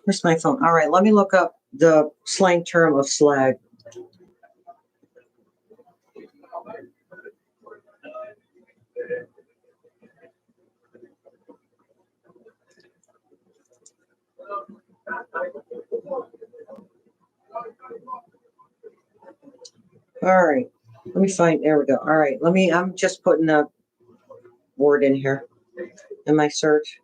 Where's my phone? All right, let me look up the slang term of slag. All right, let me find, there we go. All right, I'm just putting a word in here in my search.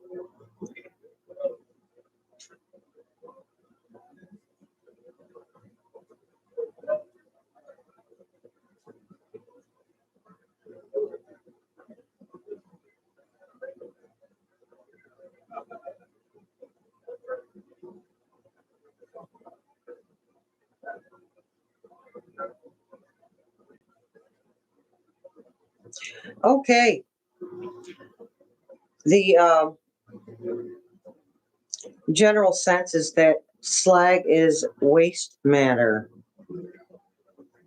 Okay. The general sense is that slag is waste matter.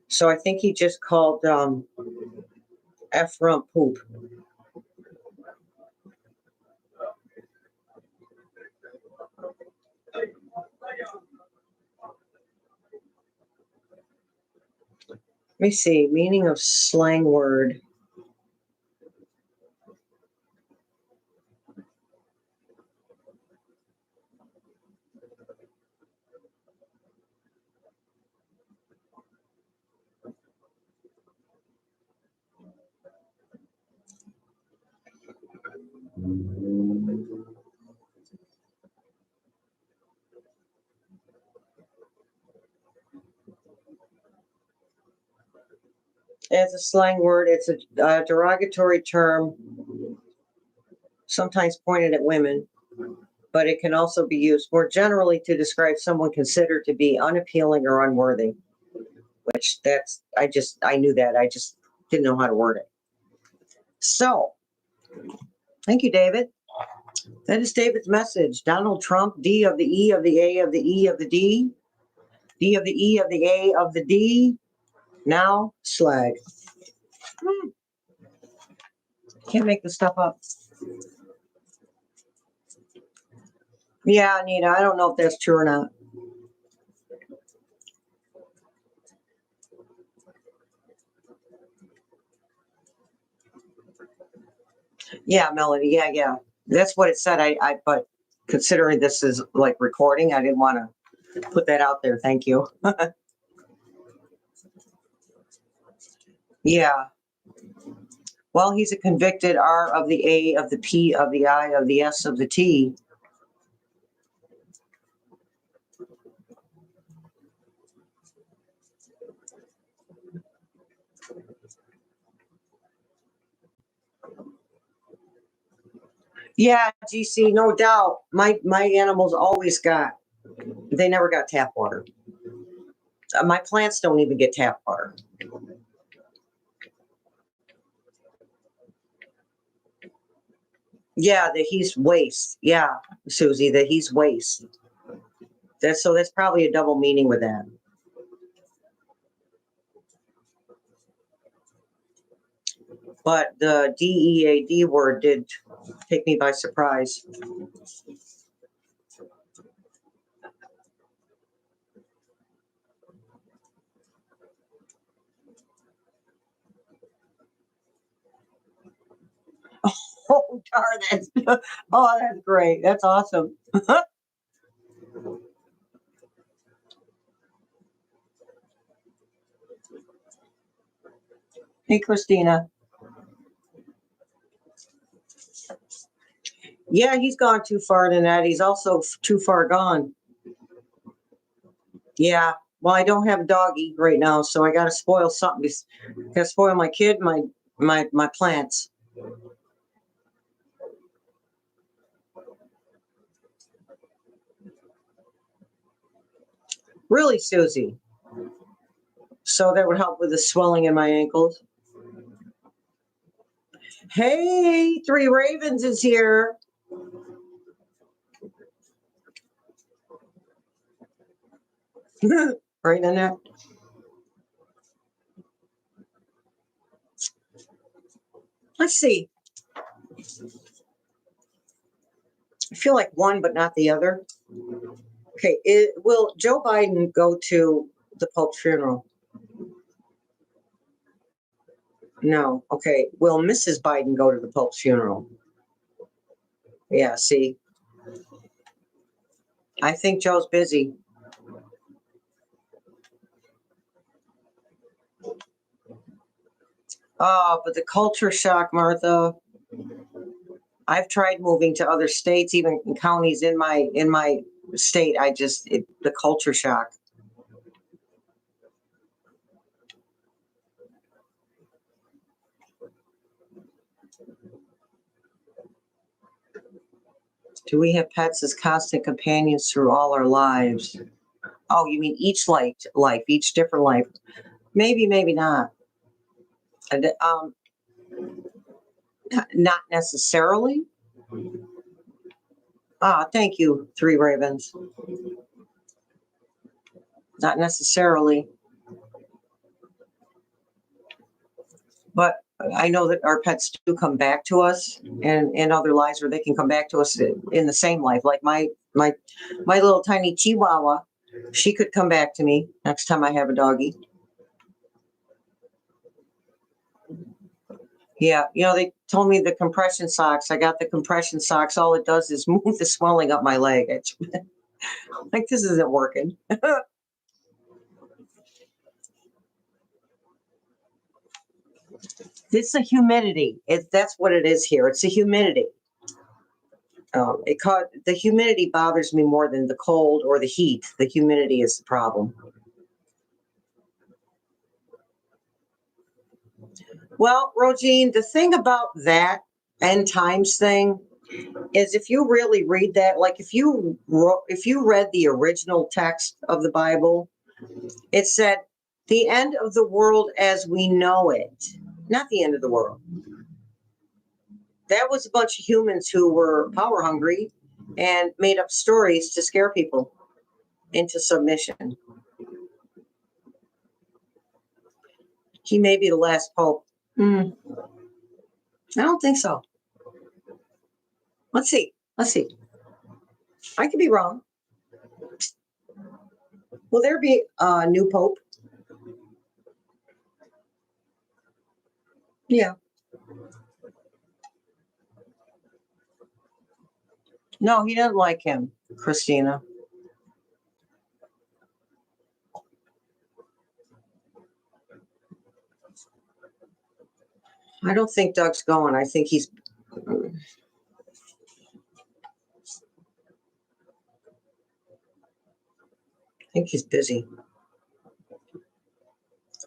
So I think he just called F-rump poop. Let me see, meaning of slang word. As a slang word, it's a derogatory term, sometimes pointed at women, but it can also be used more generally to describe someone considered to be unappealing or unworthy, which I knew that. I just didn't know how to word it. So, thank you, David. That is David's message. Donald Trump, D of the E of the A of the E of the D, D of the E of the A of the D, now slag. Can't make this stuff up. Yeah, Anita, I don't know if that's true or not. Yeah, Melody, yeah. That's what it said. But considering this is like recording, I didn't want to put that out there. Thank you. Yeah. Well, he's a convicted R of the A, of the P, of the I, of the S, of the T. Yeah, GC, no doubt. My animals always they never got tap water. My plants don't even get tap water. Yeah, that he's waste. Yeah, Susie, that he's waste. That's probably a double meaning with that. But the DEAD word did take me by surprise. Oh, darn it. Oh, that's great. That's awesome. Hey, Christina. Yeah, he's gone too far than that. He's also too far gone. Yeah. Well, I don't have a doggy right now, so I got to spoil something. Got to spoil my kid, my plants. Really, Susie. So that would help with the swelling in my ankles. Hey, Three Ravens is here. Right in there. Let's see. I feel like one, but not the other. Okay. Will Joe Biden go to the Pope's funeral? No. Okay. Will Mrs. Biden go to the Pope's funeral? Yeah. See, I think Joe's busy. Oh, but the culture shock, Martha. I've tried moving to other states, even counties in my state. The culture shock. Do we have pets as constant companions through all our lives? Oh, you mean each life, each different life? Maybe, maybe not. And, not necessarily. Ah, thank you, Three Ravens. Not necessarily, but I know that our pets do come back to us, and in other lives where they can come back to us in the same life. Like my little tiny Chihuahua, she could come back to me next time I have a doggy. Yeah, they told me the compression socks. I got the compression socks. All it does is move the swelling up my leg. It's like, this isn't working. It's the humidity. That's what it is here. It's the humidity. The humidity bothers me more than the cold or the heat. The humidity is the problem. Well, Rogine, the thing about that end times thing is, if you really read that, like if you read the original text of the Bible, it said the end of the world as we know it, not the end of the world. That was a bunch of humans who were power hungry and made up stories to scare people into submission. He may be the last pope. I don't think so. Let's see. I could be wrong. Will there be a new pope? Yeah. No, he doesn't like him, Christina. I don't think Doug's going. I think he's... I think he's busy.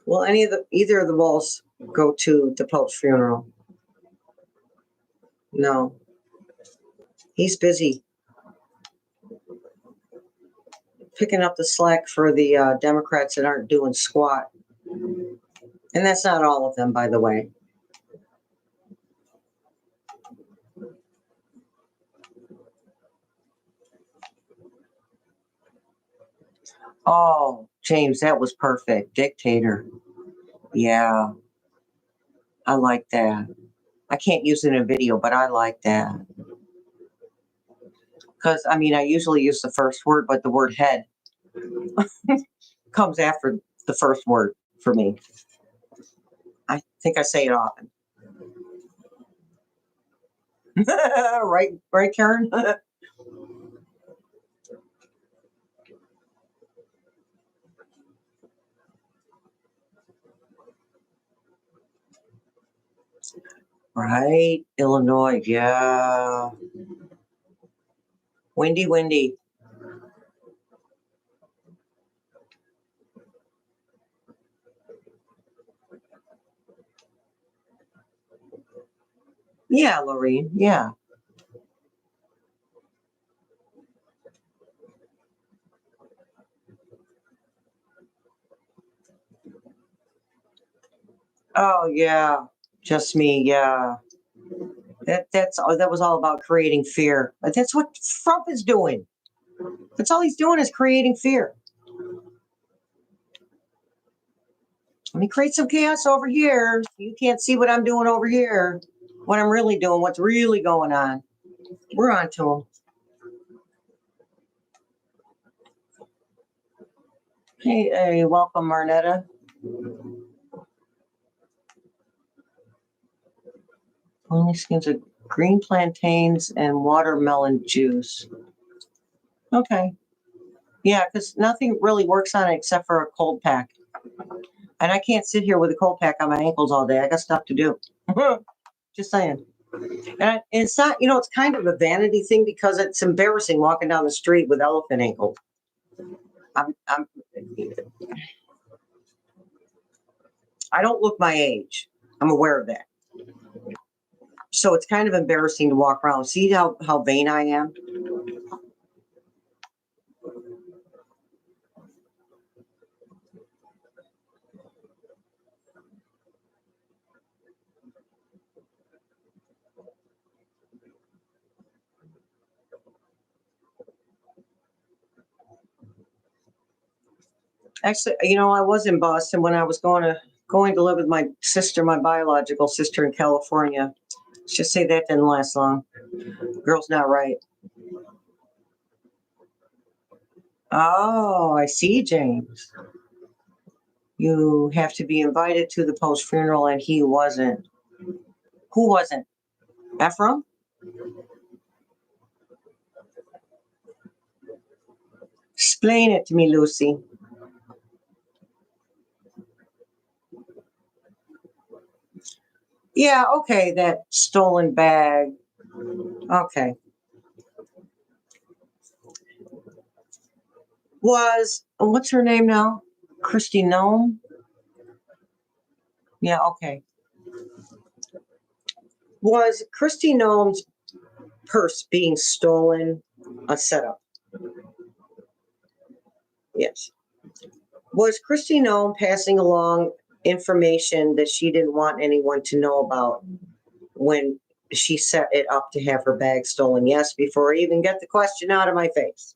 Will either of the Walls go to the Pope's funeral? No. He's busy picking up the slack for the Democrats that aren't doing squat. And that's not all of them, by the way. Oh, James, that was perfect. Dictator. Yeah, I like that. I can't use it in a video, but I like that. Because, I mean, I usually use the first word, but the word head comes after the first word for me. I think I say it often. Right, Karen? Right, Illinois, yeah. Windy. Yeah, Lorene, yeah. Oh, yeah, just me, yeah. That was all about creating fear. But that's what Trump is doing. That's all he's doing is creating fear. Let me create some chaos over here. You can't see what I'm doing over here. What I'm really doing, what's really going on. We're on to him. Hey, welcome, Marnetta. Only skins of green plantains and watermelon juice. Okay. Yeah, because nothing really works on it except for a cold pack. And I can't sit here with a cold pack on my ankles all day. I got stuff to do. Just saying. And it's not, it's kind of a vanity thing because it's embarrassing walking down the street with elephant ankles. I don't look my age. I'm aware of that. So it's kind of embarrassing to walk around. See how vain I am? Actually, I was in Boston when I was going to live with my sister, my biological sister in California. Let's just say that didn't last long. Girl's not right. Oh, I see, James. You have to be invited to the post funeral, and he wasn't. Who wasn't? Ephraim? Explain it to me, Lucy. Yeah, okay, that stolen bag. Okay. What's her name now? Christy Nome? Yeah, okay. Was Christy Nome's purse being stolen a setup? Yes. Was Christy Nome passing along information that she didn't want anyone to know about when she set it up to have her bag stolen? Yes, before I even get the question out of my face.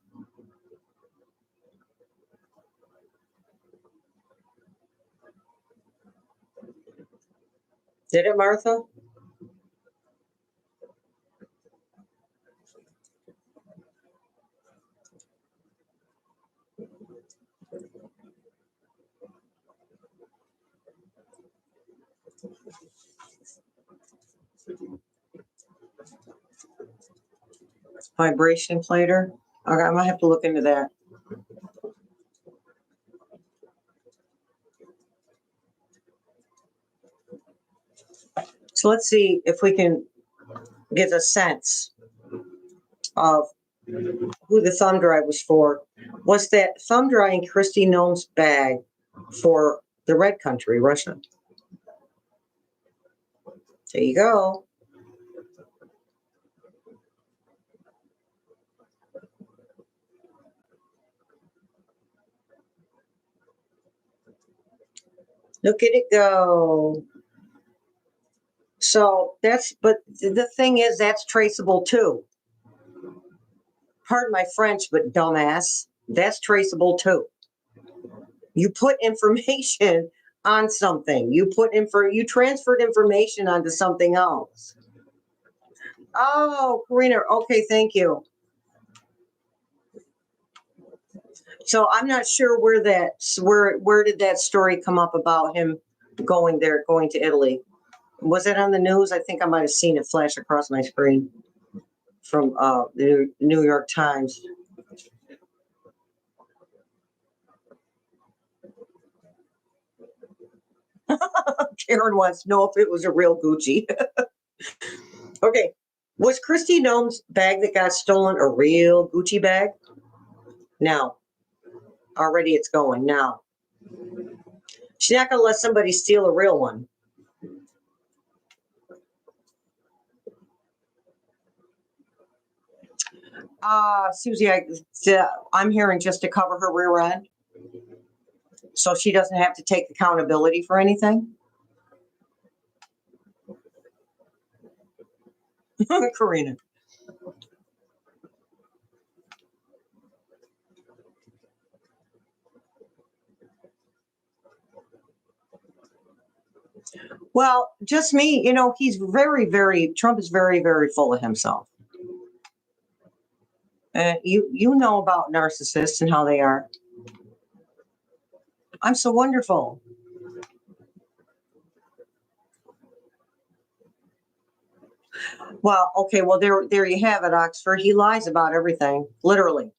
Did it, Martha? Vibration plater? Okay, I might have to look into that. So let's see if we can get a sense of who the thumb drive was for. Was that thumb drive in Christy Nome's bag for the red country, Russia? There you go. Look at it go. So but the thing is, that's traceable too. Pardon my French, but dumbass, that's traceable too. You put information on something. You transferred information onto something else. Oh, Karina. Okay, thank you. So I'm not sure where did that story come up about him going to Italy? Was it on the news? I think I might have seen it flash across my screen from the New York Times. Karen wants to know if it was a real Gucci. Okay. Was Christy Nome's bag that got stolen a real Gucci bag? No. Already it's going now. She's not going to let somebody steal a real one. Susie, I'm hearing just to cover her rear end. So she doesn't have to take accountability for anything? Karina. Well, just me, he's Trump is very, very full of himself. You know about narcissists and how they are. I'm so wonderful. Well, okay, well there you have it, Oxford. He lies about everything, literally.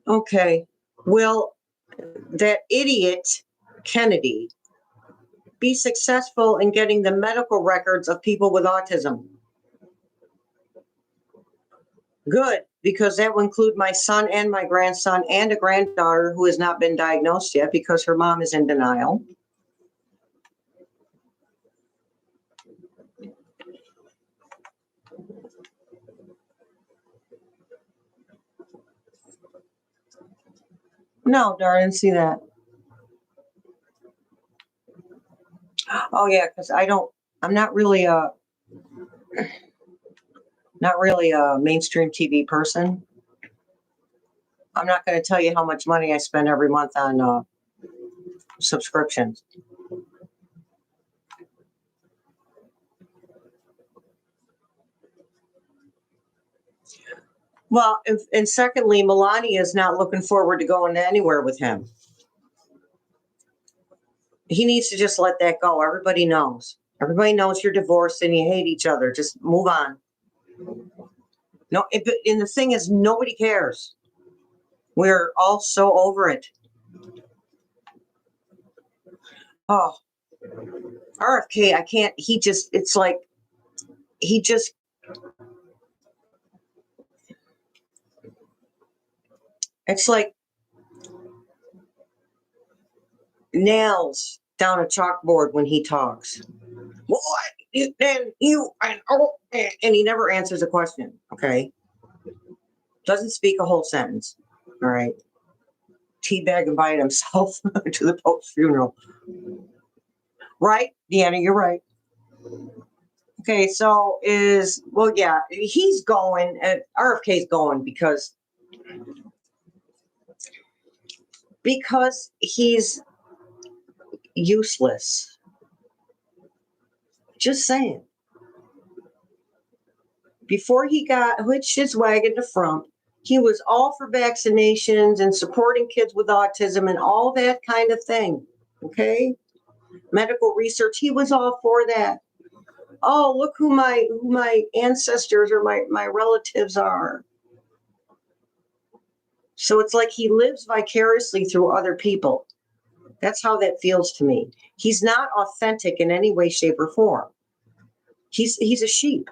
Okay. Will that idiot Kennedy be successful in getting the medical records of people with autism? Good, because that will include my son and my grandson and a granddaughter who has not been diagnosed yet because her mom is in denial. No, darn, I didn't see that. Oh yeah, because I'm not really a mainstream TV person. I'm not going to tell you how much money I spend every month on subscriptions. Well, and secondly, Melania is not looking forward to going anywhere with him. He needs to just let that go. Everybody knows. Everybody knows you're divorced and you hate each other. Just move on. No, and the thing is, nobody cares. We're all so over it. Oh, RFK, I can't. It's like, it's like nails down a chalkboard when he talks. Well, and he never answers a question. Okay, doesn't speak a whole sentence. All right, teabag invited himself to the Pope's funeral. Right, Deanna, you're right. Okay, so he's going, and RFK's going because he's useless. Just saying. Before he hitched his wagon to Trump, he was all for vaccinations and supporting kids with autism and all that kind of thing. Okay? Medical research, he was all for that. Oh, look who my ancestors or my relatives are. So it's like he lives vicariously through other people. That's how that feels to me. He's not authentic in any way, shape, or form. He's a sheep.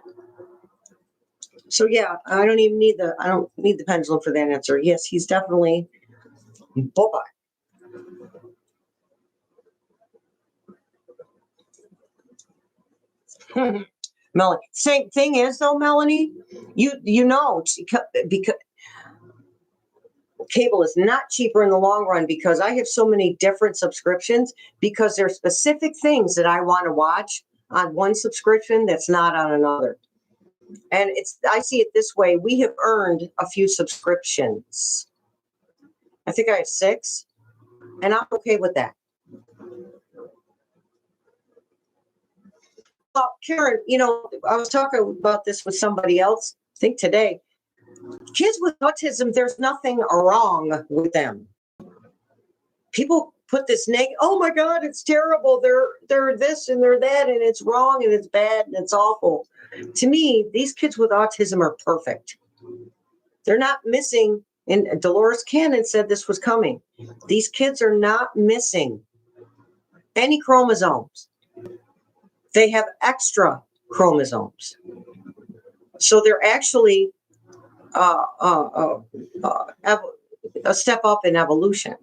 So yeah, I don't need the pendulum for that answer. Yes, he's definitely bye-bye. Melanie. Same thing is though, Melanie, you know, because cable is not cheaper in the long run because I have so many different subscriptions because there's specific things that I want to watch on one subscription that's not on another. And I see it this way. We have earned a few subscriptions. I think I have 6, and I'm okay with that. Well, Karen, I was talking about this with somebody else, I think today. Kids with autism, there's nothing wrong with them. People put this oh my God, it's terrible. They're this and they're that, and it's wrong and it's bad and it's awful. To me, these kids with autism are perfect. They're not missing, and Dolores Cannon said this was coming. These kids are not missing any chromosomes. They have extra chromosomes. So they're actually a step up in evolution.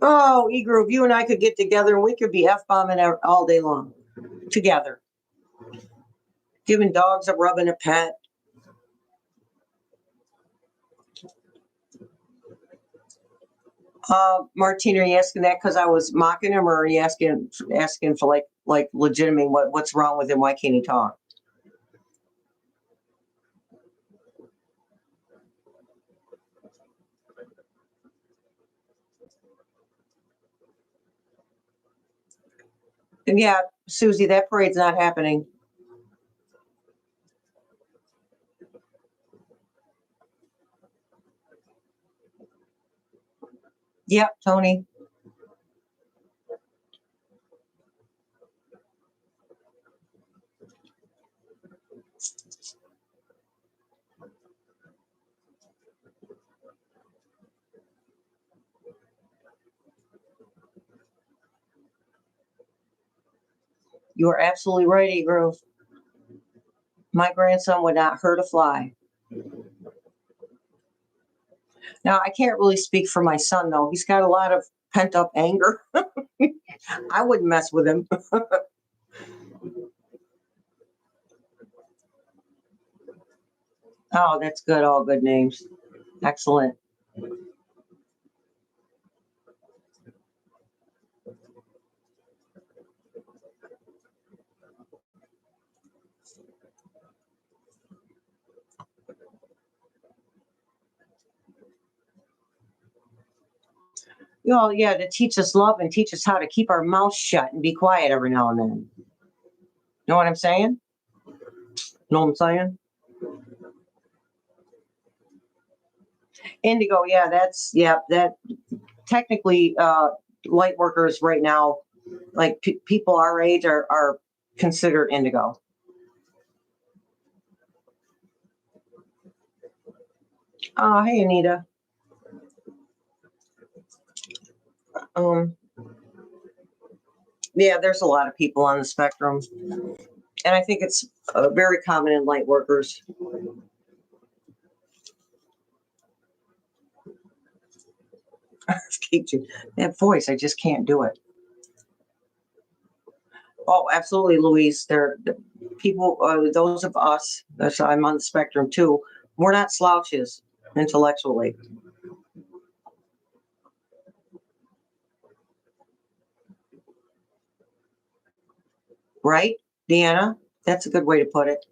Oh, E-Groove, you and I could get together and we could be F-bombing all day long together. Giving dogs a rub and a pet. Martina, are you asking that because I was mocking him, or are you asking for like legitimate what's wrong with him? Why can't he talk? And yeah, Susie, that parade's not happening. Yep, Tony. You are absolutely right, E-Grove. My grandson would not hurt a fly. Now, I can't really speak for my son, though. He's got a lot of pent up anger. I wouldn't mess with him. Oh, that's good. All good names. Excellent. Yeah, to teach us love and teach us how to keep our mouths shut and be quiet every now and then. Know what I'm saying? Know what I'm saying? Indigo, yeah, that technically light workers right now, like people our age are considered indigo. Oh, hey, Anita. Yeah, there's a lot of people on the spectrum, and I think it's very common in light workers. That voice, I just can't do it. Oh, absolutely, Louise. The people, those of us, so I'm on the spectrum too, we're not slouches intellectually. Right, Deanna? That's a good way to put it.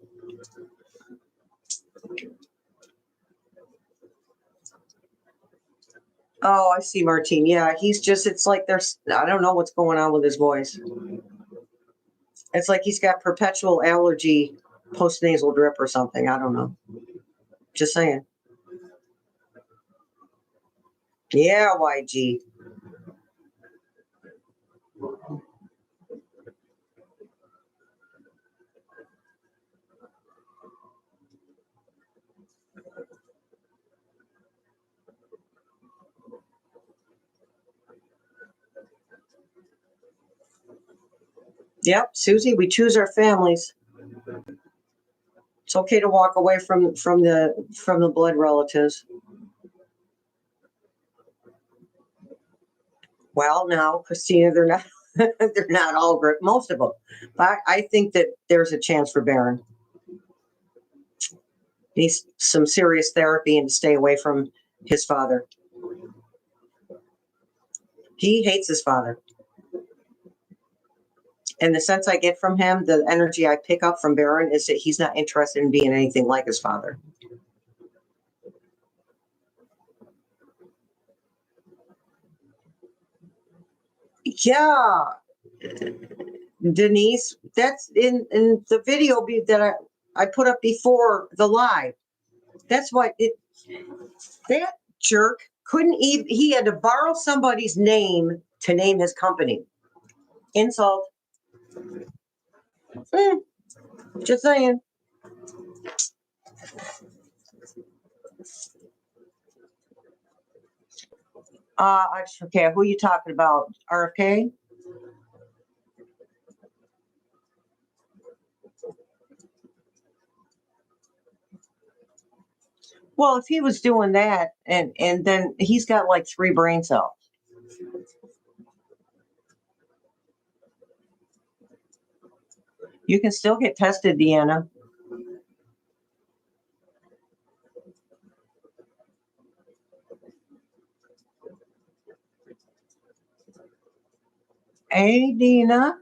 Oh, I see, Martine. Yeah, it's like I don't know what's going on with his voice. It's like he's got perpetual allergy post-nasal drip or something. I don't know. Just saying. Yeah, YG. Yep, Susie, we choose our families. It's okay to walk away from the blood relatives. Well, now, Christina, they're not they're not all great, most of them. But I think that there's a chance for Baron. Needs some serious therapy and to stay away from his father. He hates his father. And the sense I get from him, the energy I pick up from Baron, is that he's not interested in being anything like his father. Yeah, Denise, that's in the video that I put up before the live. That's what that jerk couldn't even, he had to borrow somebody's name to name his company. Insult. Just saying. Okay, who are you talking about? RFK? Well, if he was doing that, and then he's got like 3 brain cells. You can still get tested, Deanna. Hey, Dina.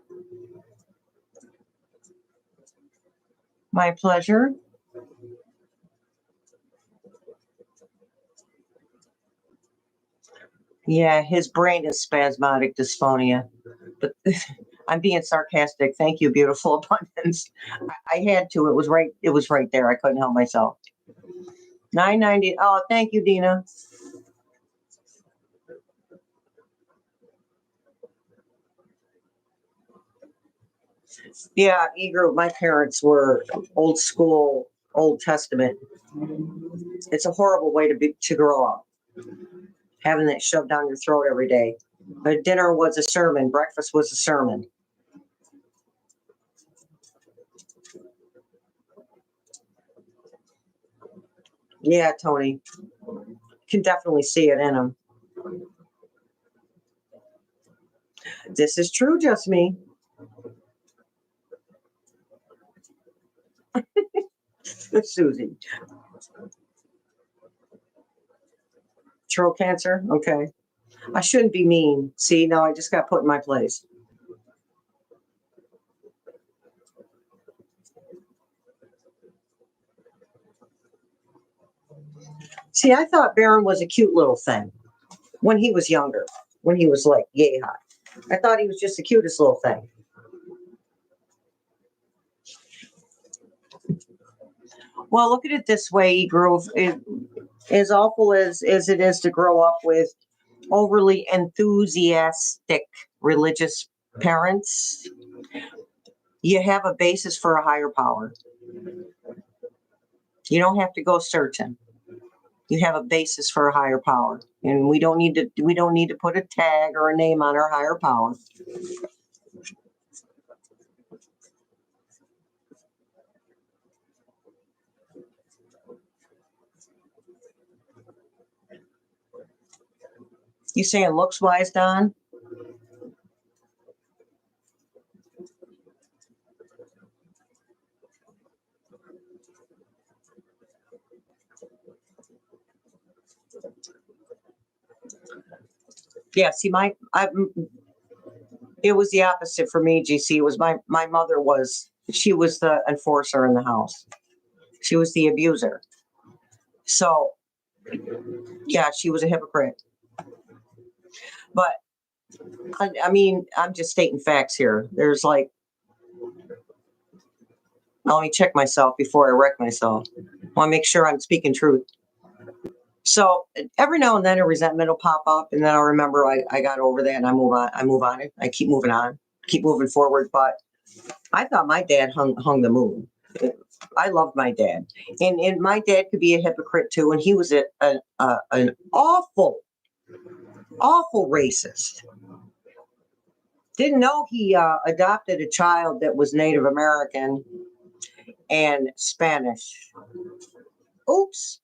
My pleasure. Yeah, his brain is spasmodic dysphonia. But I'm being sarcastic. Thank you, beautiful abundance. I had to. It was right. It was right there. I couldn't help myself. 990. Oh, thank you, Dina. Yeah, Egro. My parents were old school, Old Testament. It's a horrible way to grow up, having that shoved down your throat every day. But dinner was a sermon. Breakfast was a sermon. Yeah, Tony. Can definitely see it in him. This is true, just me. Susie. Throat cancer? Okay. I shouldn't be mean. See, now I just got put in my place. See, I thought Baron was a cute little thing when he was younger, when he was like yay hot. I thought he was just the cutest little thing. Well, look at it this way, Grove. As awful as it is to grow up with overly enthusiastic religious parents, you have a basis for a higher power. You don't have to go searching. You have a basis for a higher power, and we don't need to put a tag or a name on our higher power. You saying looks wise, Don? Yeah. See, it was the opposite for me. GC, it was my mother she was the enforcer in the house. She was the abuser. So yeah, she was a hypocrite. But I mean, I'm just stating facts here. There's like, let me check myself before I wreck myself. I want to make sure I'm speaking truth. So every now and then a resentment will pop up, and then I'll remember I got over that and I move on. I move on it. I keep moving on, keep moving forward. But I thought my dad hung the moon. I loved my dad, and my dad could be a hypocrite too, and he was an awful racist. Didn't know he adopted a child that was Native American and Spanish. Oops.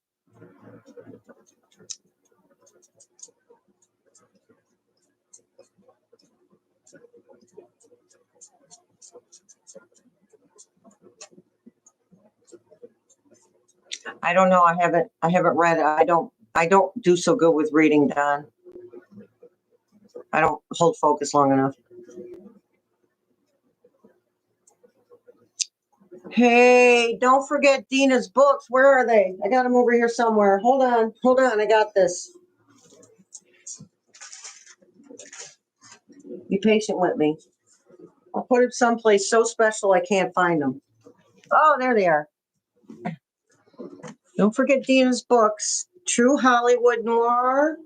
I don't know. I haven't read. I don't do so good with reading, Don. I don't hold focus long enough. Hey, don't forget Dina's books. Where are they? I got them over here somewhere. Hold on. I got this. Be patient with me. I'll put them someplace so special I can't find them. Oh, there they are. Don't forget Dina's books. True Hollywood Noir.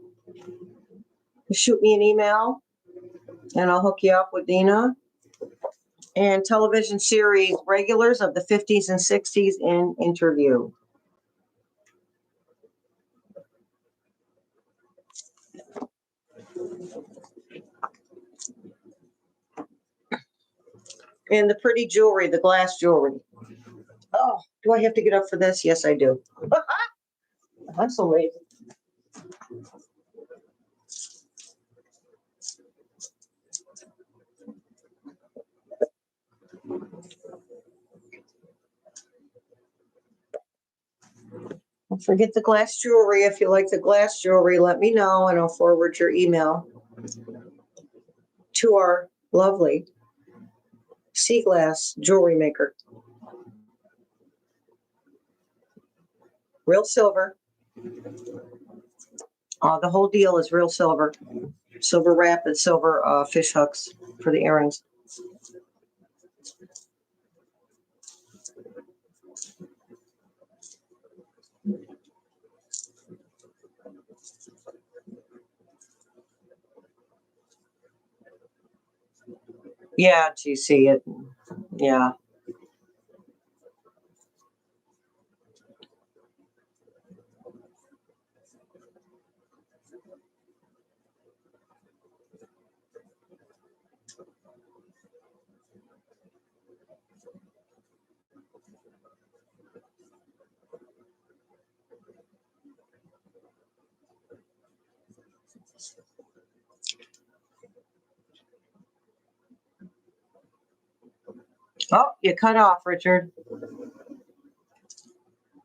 Shoot me an email and I'll hook you up with Dina. And television series Regulars of the 50s and 60s in Interview. And the pretty jewelry, the glass jewelry. Oh, do I have to get up for this? Yes, I do. I'm so lazy. Don't forget the glass jewelry. If you like the glass jewelry, let me know and I'll forward your email to our lovely sea glass jewelry maker. Real silver. The whole deal is real silver. Silver wrap and silver fish hooks for the earrings. Yeah, GC it. Yeah. Oh, you cut off, Richard.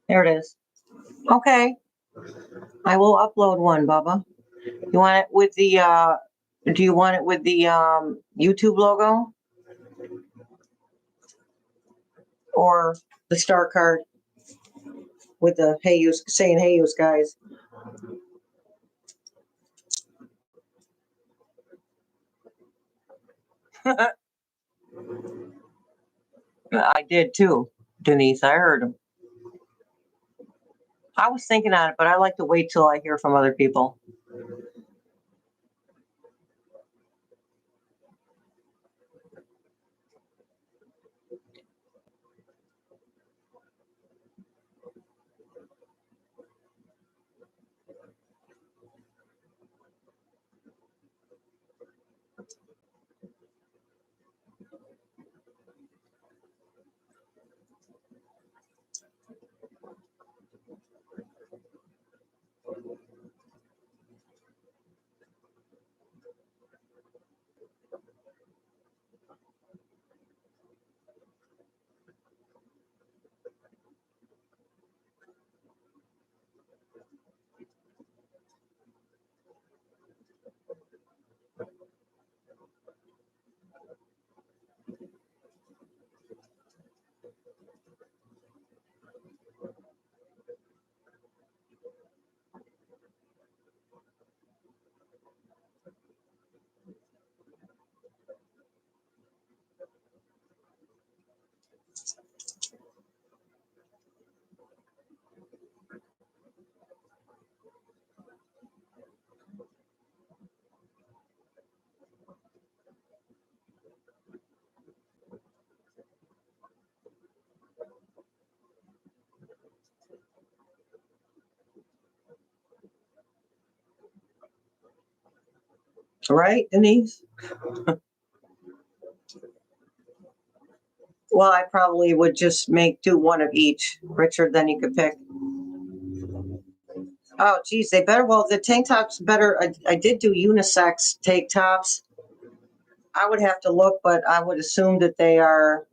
There it is. Okay. I will upload one, Bubba. You want it with the do you want it with the YouTube logo or the star card with the hey you saying hey you guys? I did too, Denise. I heard him. I was thinking on it, but I like to wait till I hear from other people. Right, Denise? Well, I probably would just do one of each. Richard, then you could pick. Oh, geez, they better. Well, the tank tops better. I did do unisex tank tops. I would have to look, but I would assume that they are.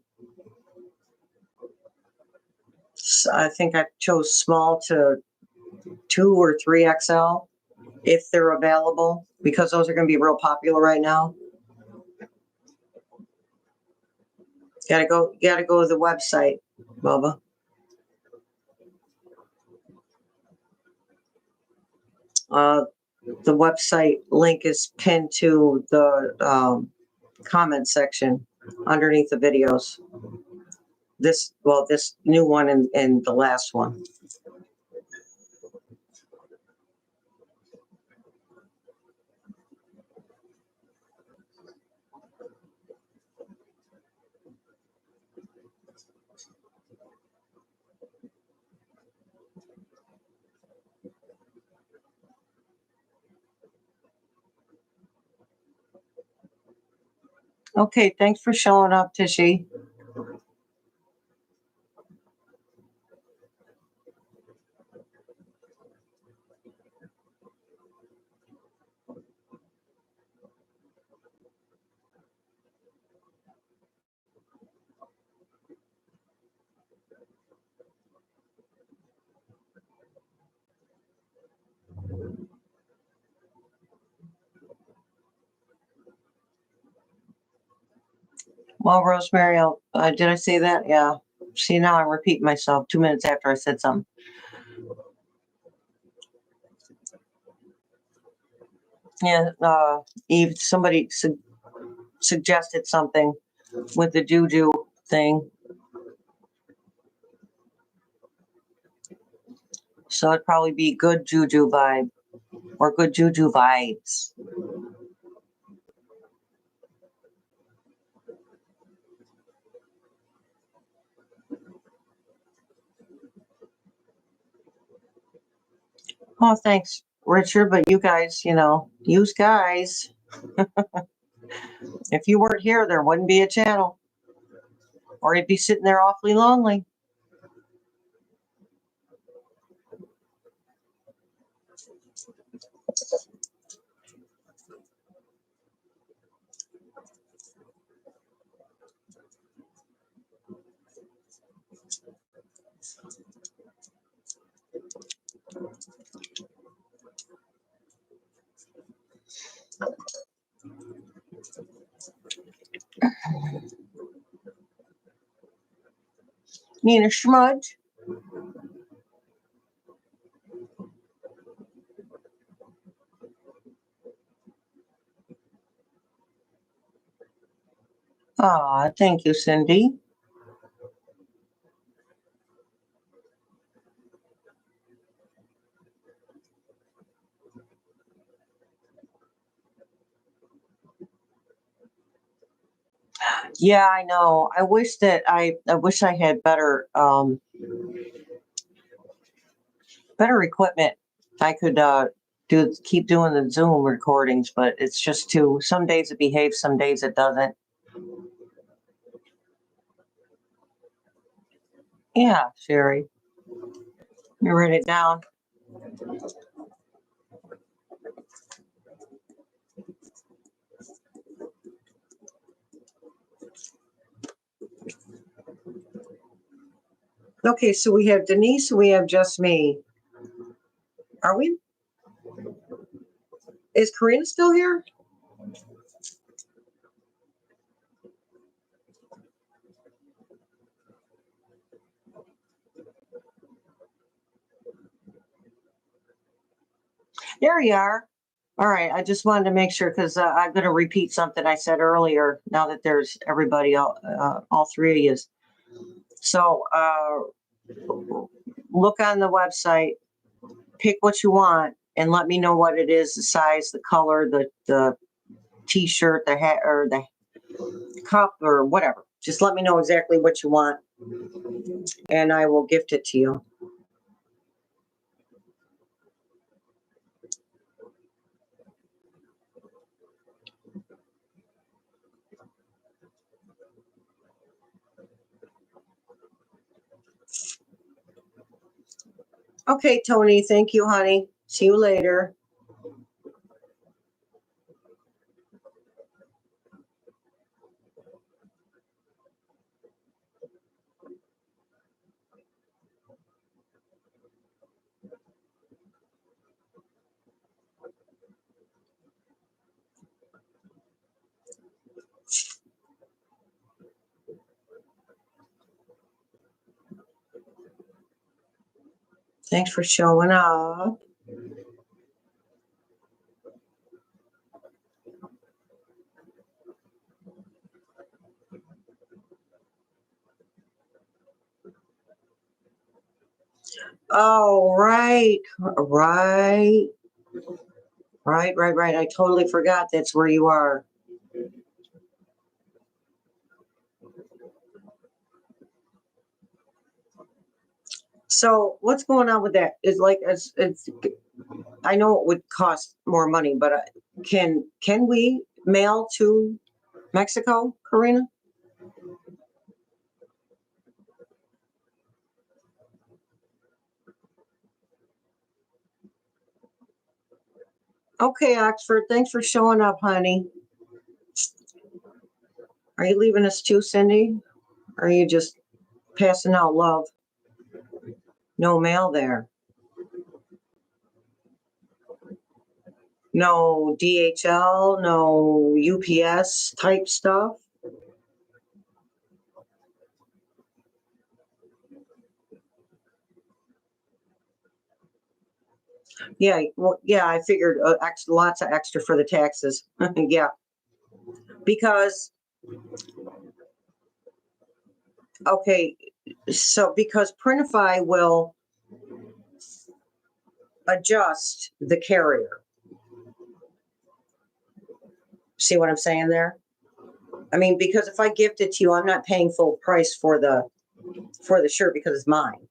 I think I chose small to 2 or 3XL if they're available, because those are going to be real popular right now. Gotta go to the website, Bubba. The website link is pinned to the comment section underneath the videos. This new one and the last one. Okay, thanks for showing up, Tishy. Well, Rosemary, did I say that? Yeah. See, now I repeat myself 2 minutes after I said something. Yeah, Eve, somebody suggested something with the juju thing. So it'd probably be good juju vibe or good juju vibes. Oh, thanks, Richard. But you guys, use guys. If you weren't here, there wouldn't be a channel, or you'd be sitting there awfully lonely. Need a smudge? Ah, thank you, Cindy. Yeah, I know. I wish I had better equipment. I could keep doing the Zoom recordings, but it's just some days it behaves, some days it doesn't. Yeah, Sherry. You write it down. Okay, so we have Denise, we have just me. Are we? Is Karina still here? There you are. All right, I just wanted to make sure because I'm going to repeat something I said earlier. Now that there's everybody, all three of you. So look on the website, pick what you want, and let me know what it is: the size, the color, the T-shirt, the hat, or the cup, or whatever. Just let me know exactly what you want, and I will gift it to you. Okay, Tony. Thank you, honey. See you later. Thanks for showing up. Oh, right. Right. Right. I totally forgot that's where you are. So what's going on with that? Is like it's I know it would cost more money, but can we mail to Mexico, Karina? Okay, Oxford. Thanks for showing up, honey. Are you leaving us too, Cindy? Or are you just passing out love? No mail there. No DHL, no UPS type stuff. Yeah, well, yeah, I figured lots of extra for the taxes. Yeah, because okay, so because Printify will adjust the carrier. See what I'm saying there? I mean, because if I gift it to you, I'm not paying full price for the shirt because it's mine.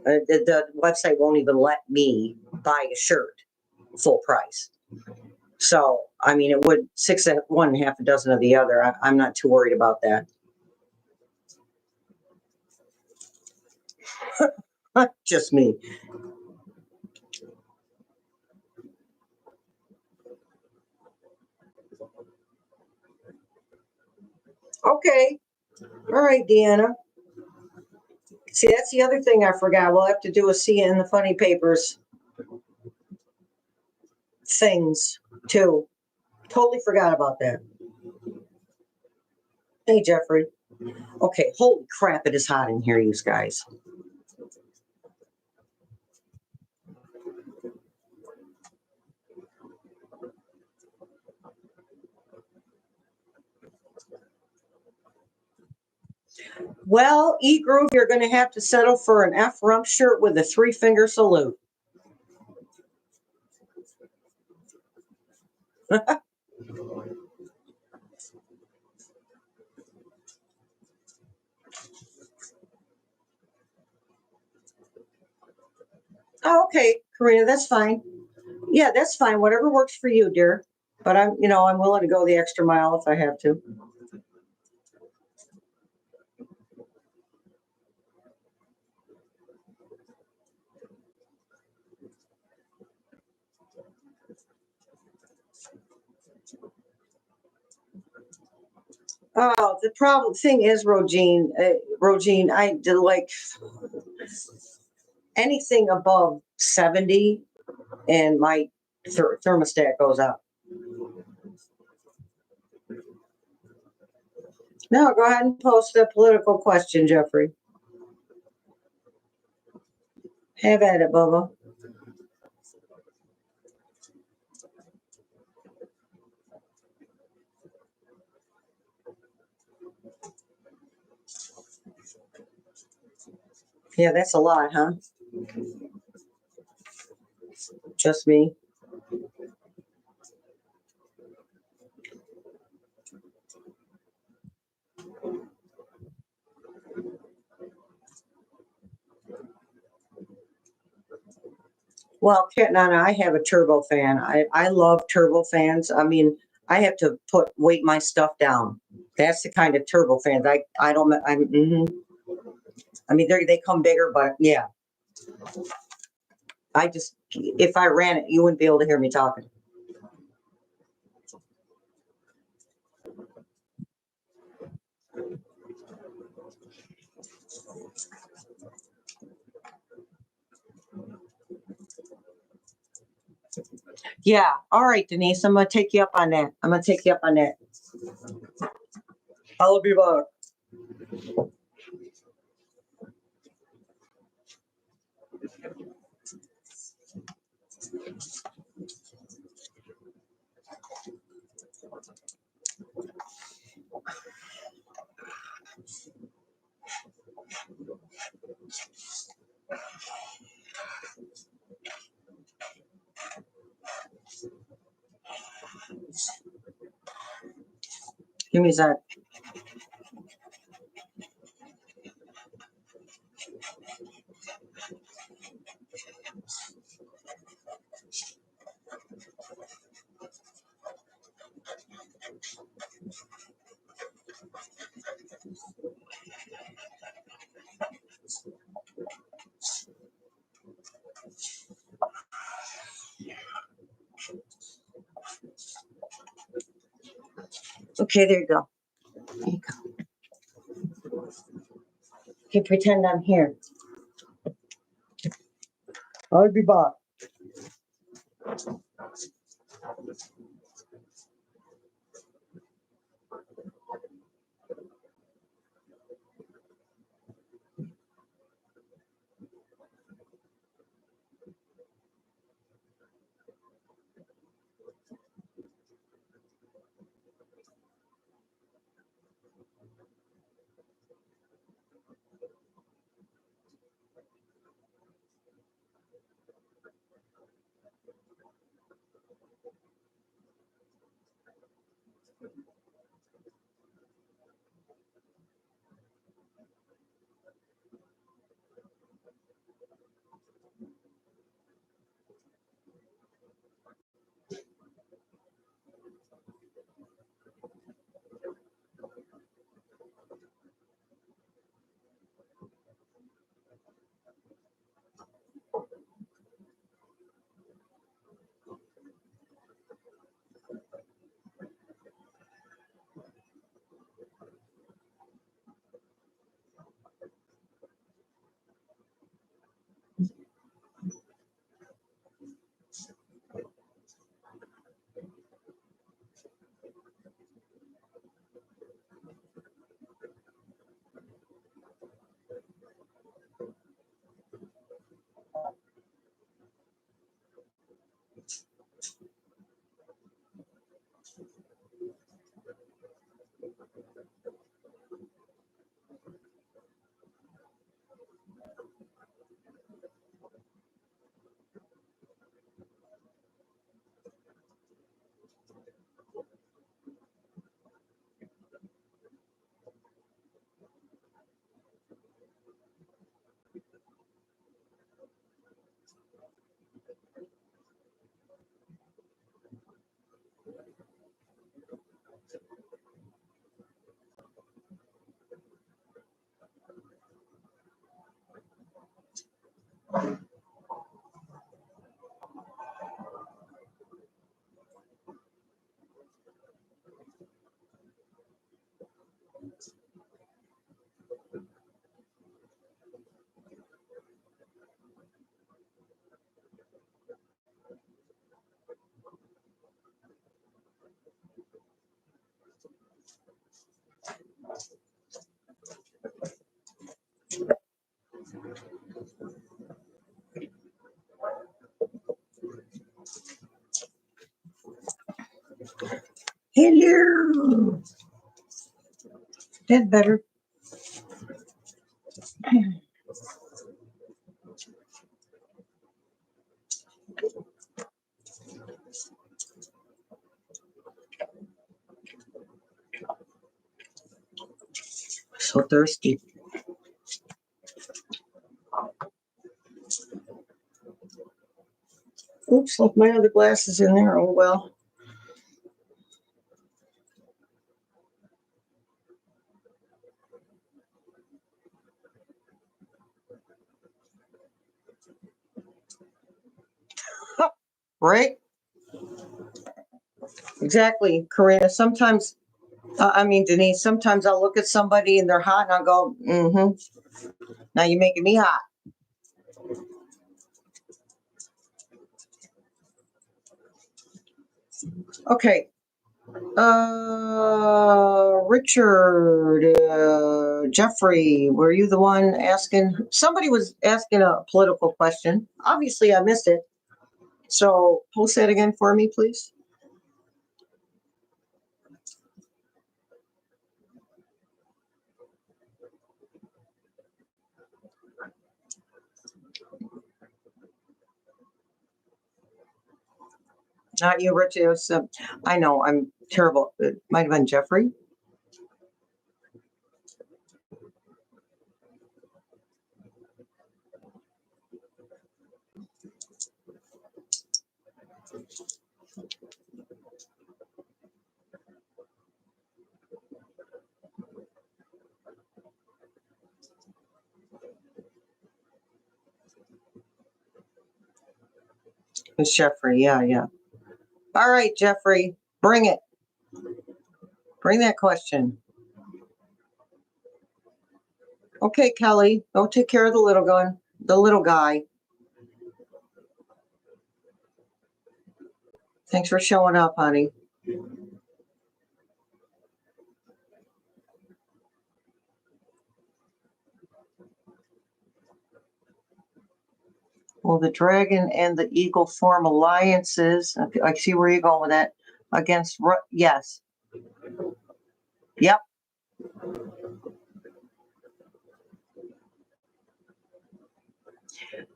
The website won't even let me buy a shirt full price. So, I mean, it would six of one, half a dozen of the other. I'm not too worried about that. Just me. Okay. All right, Deanna. See, that's the other thing I forgot. We'll have to do a see it in the funny papers things too. Totally forgot about that. Hey, Jeffrey. Okay, holy crap, it is hot in here, you guys. Well, E Groove, you're going to have to settle for an F rump shirt with a 3-finger salute. Oh, okay, Karina, that's fine. Yeah, that's fine. Whatever works for you, dear. But I'm willing to go the extra mile if I have to. Oh, the problem thing is, Rogine, I did like anything above 70 and my thermostat goes up. No, go ahead and post the political question, Jeffrey. Have at it, Bubba. Yeah, that's a lot, huh? Just me. Well, Nana, I have a turbo fan. I love turbo fans. I mean, I have to weight my stuff down. That's the kind of turbo fans. I don't. I mean, they come bigger, but yeah. if I ran it, you wouldn't be able to hear me talking. Yeah. All right, Denise, I'm going to take you up on that. I'll be back. Give me a sec. Okay, there you go. There you go. Okay, pretend I'm here. I'll be back. Hello. That's better. So thirsty. Oops, left my other glasses in there. Oh, well. right? Exactly, Karina. Sometimes, Denise, sometimes I'll look at somebody and they're hot and I'll go, now you're making me hot. Okay. Richard, Jeffrey, were you the one asking? Somebody was asking a political question. Obviously, I missed it. So post that again for me, please. Not you, Richard. It was, I know, I'm terrible. It might have been Jeffrey. It's Jeffrey. Yeah. All right, Jeffrey, bring it. Bring that question. Okay, Kelly, go take care of the little gun, the little guy. Thanks for showing up, honey. Will the dragon and the eagle form alliances? I see where you're going with that. Against, yes. Yep.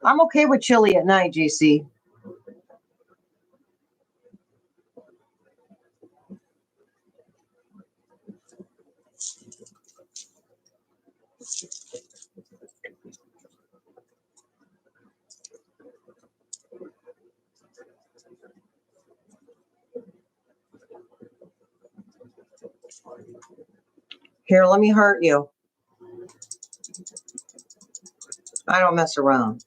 I'm okay with chili at night, GC. Here, let me hurt you. I don't mess around.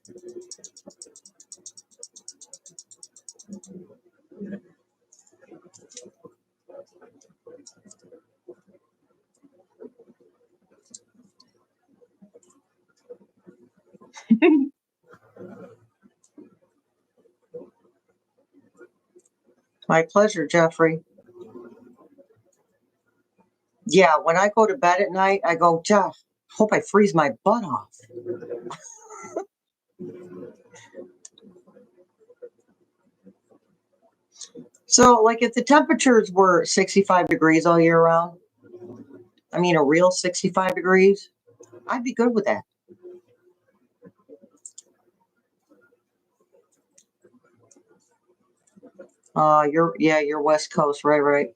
My pleasure, Jeffrey. Yeah, when I go to bed at night, I go, Jeff, hope I freeze my butt off. So, like, if the temperatures were 65 degrees all year round, I mean, a real 65 degrees, I'd be good with that. You're West Coast, right.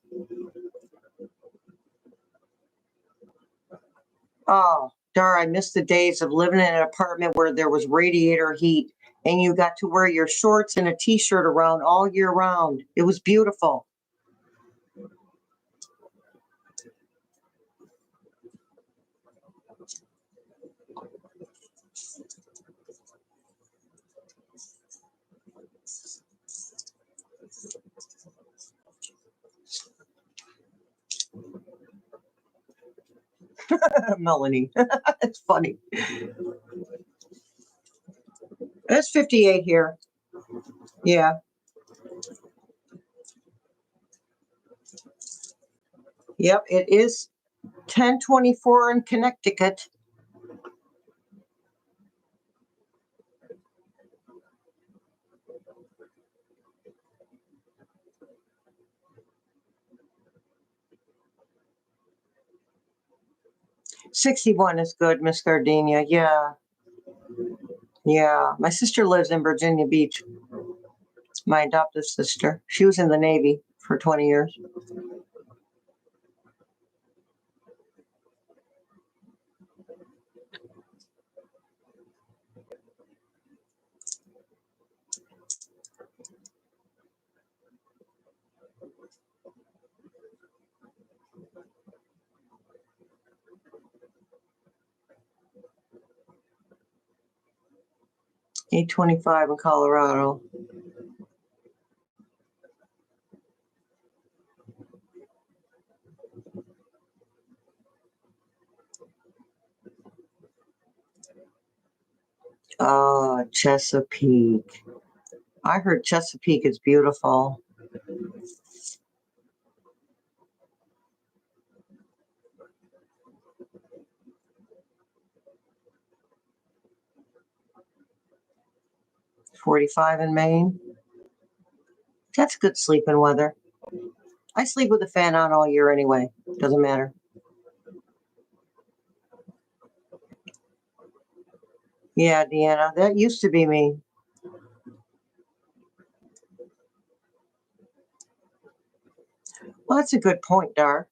Oh, darn, I missed the days of living in an apartment where there was radiator heat and you got to wear your shorts and a t-shirt around all year round. It was beautiful. Melanie, it's funny. It's 58 here. Yeah. Yep, it is 10:24 in Connecticut. '61 is good, Miss Gardenia. Yeah. My sister lives in Virginia Beach. My adoptive sister. She was in the Navy for 20 years. $8.25 in Colorado. Chesapeake. I heard Chesapeake is beautiful. .45 in Maine. That's good sleeping weather. I sleep with the fan on all year anyway. Doesn't matter. Yeah, Deanna, that used to be me. Well, that's a good point, Dar.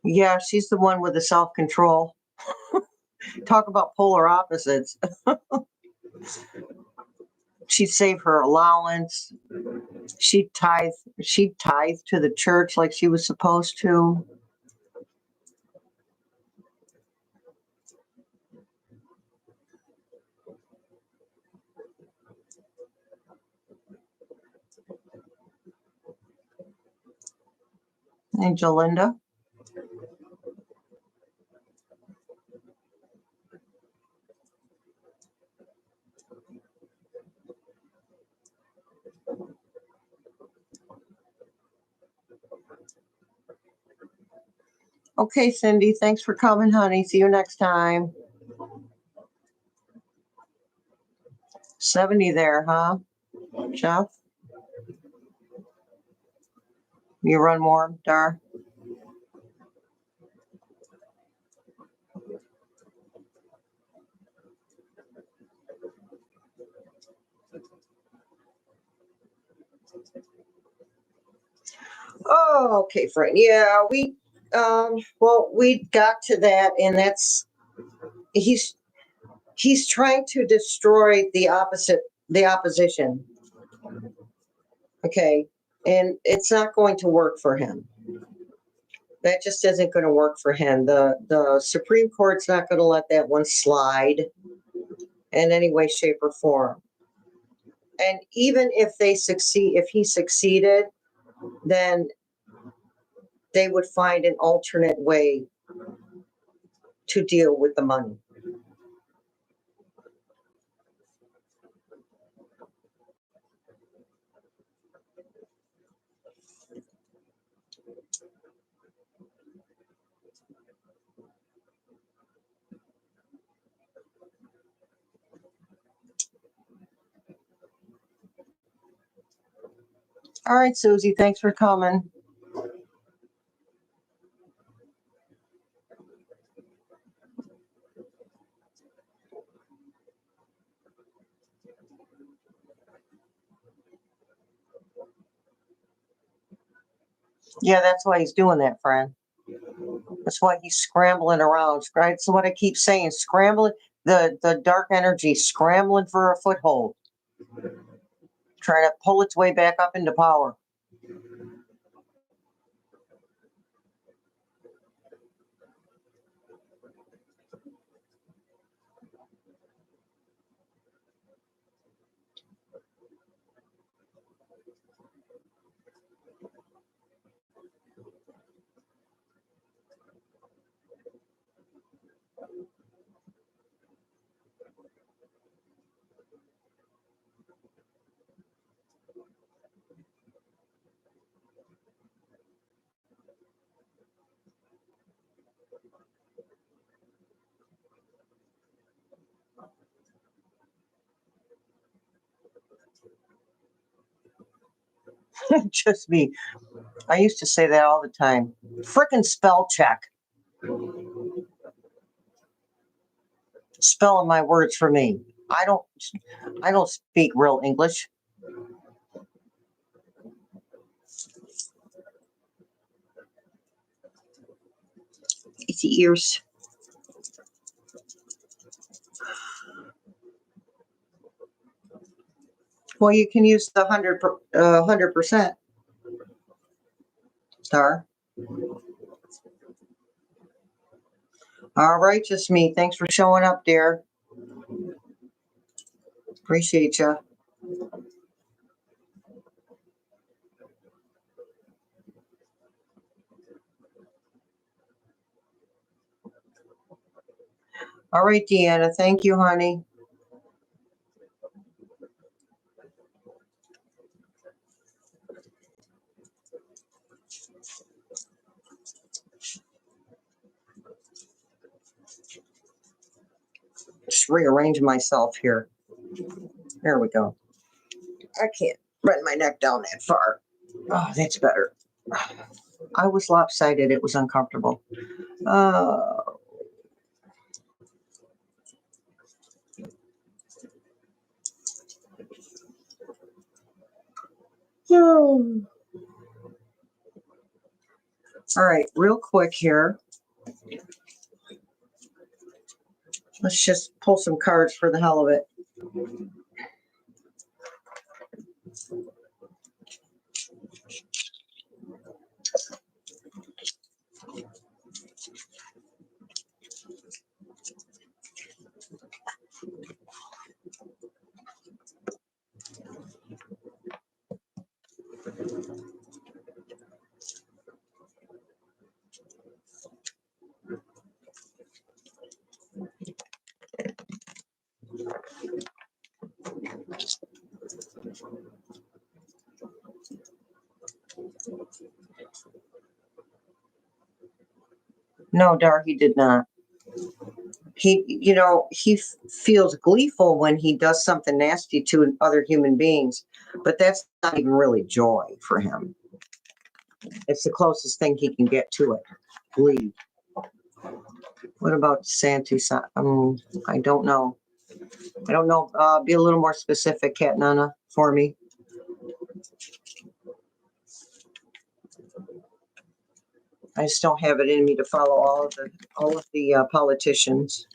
Yeah, she's the one with the self-control. Talk about polar opposites. She'd save her allowance. She'd tithe to the church like she was supposed to. Angel Linda. Okay, Cindy, thanks for coming, honey. See you next time. 70 there, huh, Jeff? You run more, Dar? Oh, okay, friend. Yeah, we got to that, and that's he's trying to destroy the opposition. Okay, and it's not going to work for him. That just isn't going to work for him. The Supreme Court's not going to let that one slide in any way, shape, or form. And even if he succeeded, then they would find an alternate way to deal with the money. All right, Susie, thanks for coming. Yeah, that's why he's doing that, friend. That's why he's scrambling around. Right? So what I keep saying, scrambling, the dark energy scrambling for a foothold, trying to pull its way back up into power. Just me. I used to say that all the time. Frickin' spell check. Spelling my words for me. I don't speak real English. Itchy ears. Well, you can use the 100%. Star. All right, just me. Thanks for showing up, dear. Appreciate you. All right, Deanna. Thank you, honey. Just rearrange myself here. There we go. I can't bend my neck down that far. Oh, that's better. I was lopsided. It was uncomfortable. All right, real quick here. Let's just pull some cards for the hell of it. No, Dar, he did not. He feels gleeful when he does something nasty to other human beings, but that's not even really joy for him. It's the closest thing he can get to it. Glee. What about Santi? I don't know. I don't know. Be a little more specific, Cat Nana, for me. I just don't have it in me to follow all of the politicians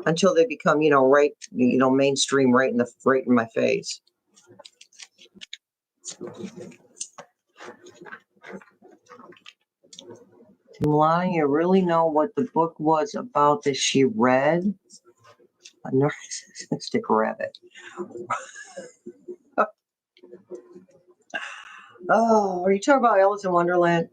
until they become, right, mainstream, right in my face. Melania, you really know what the book was about that she read? A narcissistic rabbit. Oh, are you talking about Alice in Wonderland?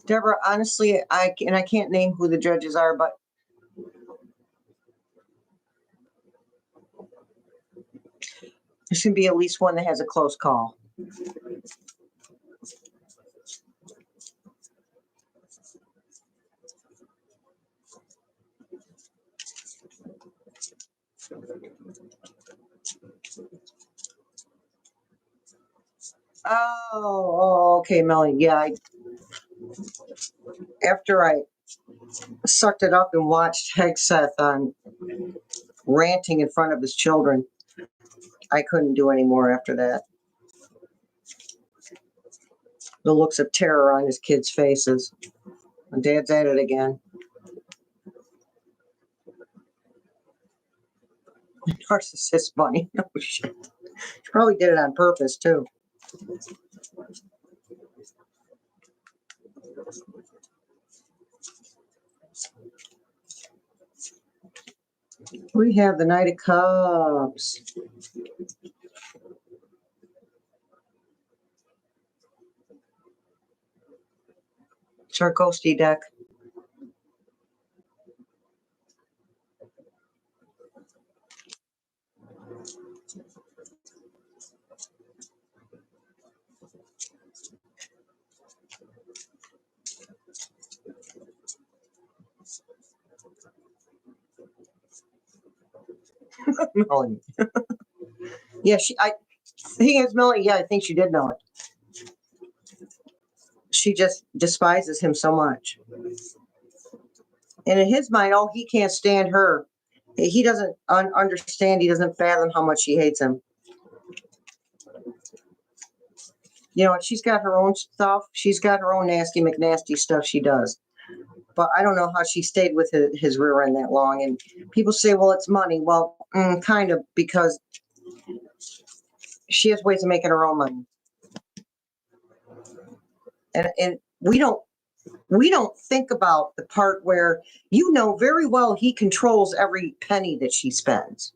Deborah, honestly, I can't name who the judges are, but there should be at least one that has a close call. Oh, okay, Melanie. Yeah, after I sucked it up and watched Hegseth on ranting in front of his children, I couldn't do any more after that. The looks of terror on his kids' faces. And Dad's at it again. Narcissist bunny. Oh, shit. She probably did it on purpose, too. We have the Knight of Cups. It's our ghosty deck. Melanie. Yeah, I think it's Melanie. Yeah, I think she did know it. She just despises him so much. And in his mind, oh, he can't stand her. He doesn't understand. He doesn't fathom how much she hates him. She's got her own stuff. She's got her own nasty McNasty stuff she does. But I don't know how she stayed with his rear end that long. And people say, well, it's money. Well, kind of, because she has ways of making her own money. And we don't think about the part where, you know, very well he controls every penny that she spends.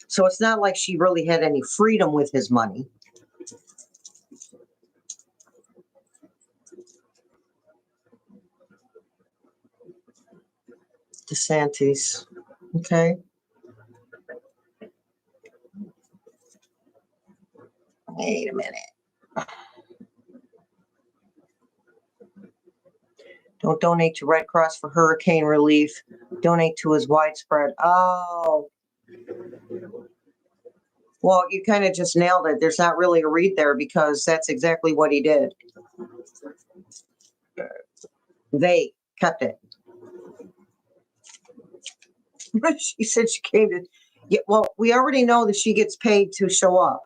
So it's not like she really had any freedom with his money. DeSantis. Okay. Wait a minute. Don't donate to Red Cross for hurricane relief. Donate to his widespread. Oh. Well, you kind of just nailed it. There's not really a read there, because that's exactly what he did. They kept it. She said she came to. Yeah, well, we already know that she gets paid to show up.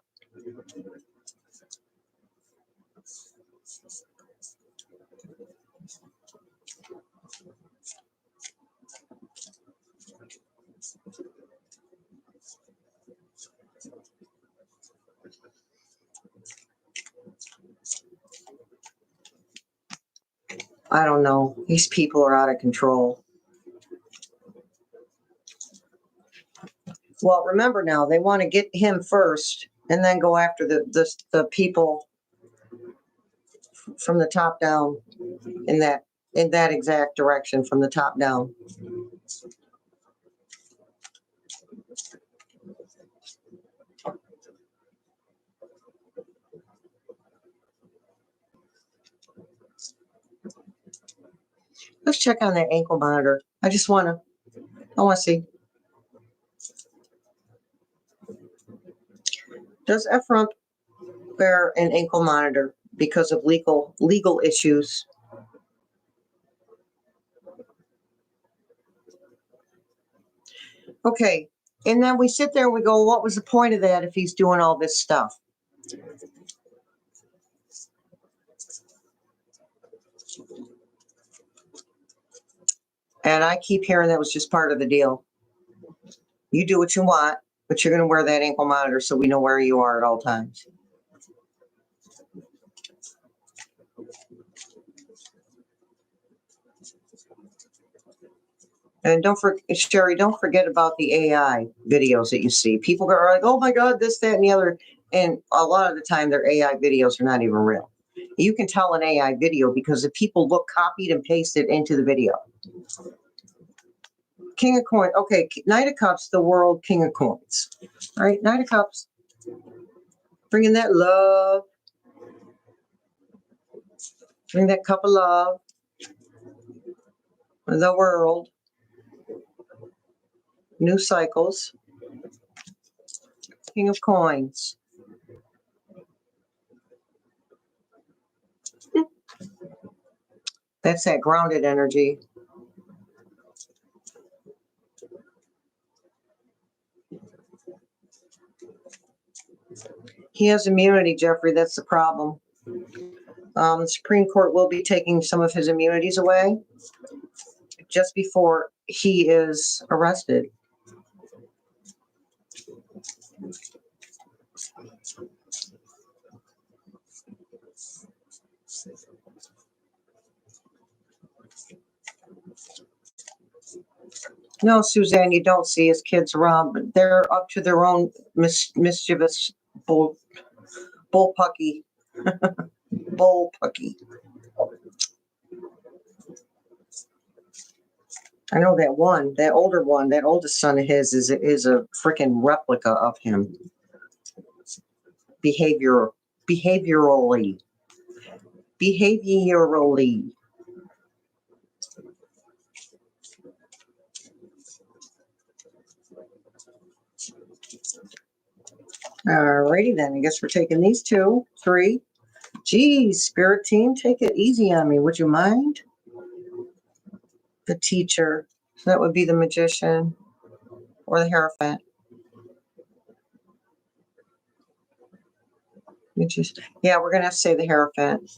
I don't know. These people are out of control. Well, remember now, they want to get him first and then go after the people from the top down, in that exact direction, from the top down. Let's check on that ankle monitor. I want to see. Does Ephraim wear an ankle monitor because of legal issues? Okay. And then we sit there and we go, what was the point of that if he's doing all this stuff? And I keep hearing that was just part of the deal. You do what you want, but you're going to wear that ankle monitor so we know where you are at all times. And Sherry, don't forget about the AI videos that you see. People are like, oh my God, this, that, and the other. And a lot of the time, their AI videos are not even real. You can tell an AI video because the people look copied and pasted into the video. King of Coins. Okay, Knight of Cups, the world King of Coins. All right, Knight of Cups. Bringing that love. Bring that cup of love. The world. New cycles. King of Coins. That's that grounded energy. He has immunity, Jeffrey. That's the problem. The Supreme Court will be taking some of his immunities away just before he is arrested. No, Suzanne, you don't see his kids around, but they're up to their own mischievous bullpucky. Bullpucky. I know that older one, that oldest son of his is a freaking replica of him. Behaviorally. Alrighty then, I guess we're taking these 2, 3. Geez, spirit team, take it easy on me, would you mind? The teacher, so that would be the magician or the Hierophant. Yeah, we're gonna have to say the Hierophant.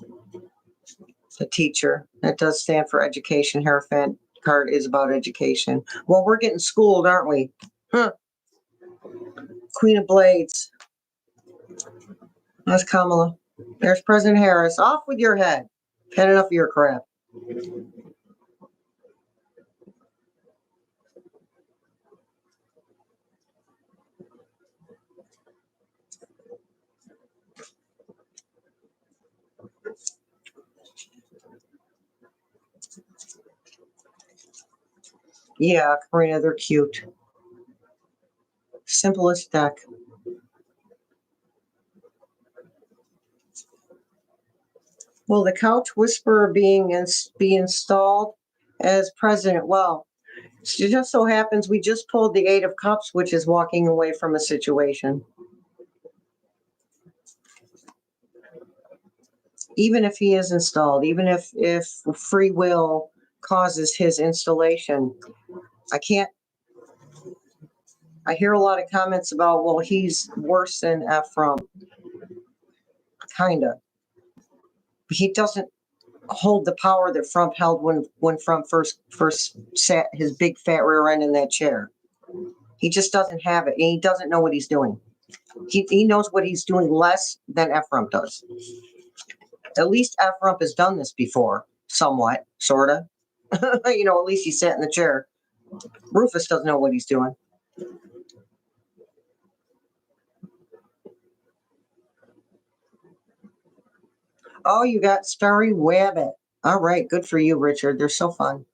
a teacher. That does stand for education. Hierophant card is about education. Well, we're getting schooled, aren't we? Huh. Queen of Blades. That's Kamala. There's President Harris. Off with your head. Had enough of your crap. Yeah, Karina, they're cute. Simplest deck. Will the couch whisperer be installed as president? Well, it just so happens we just pulled the Eight of Cups, which is walking away from a situation. Even if he is installed, even if free will causes his installation, I hear a lot of comments about, well, he's worse than Ephraim. Kinda. He doesn't hold the power that Frump held when Frump first sat his big fat rear end in that chair. He just doesn't have it, and he doesn't know what he's doing. He knows what he's doing less than Ephraim does. At least Ephraim has done this before, somewhat, sorta. At least he sat in the chair. Rufus doesn't know what he's doing. Oh, you got Starry Wabbit. All right, good for you, Richard. They're so fun.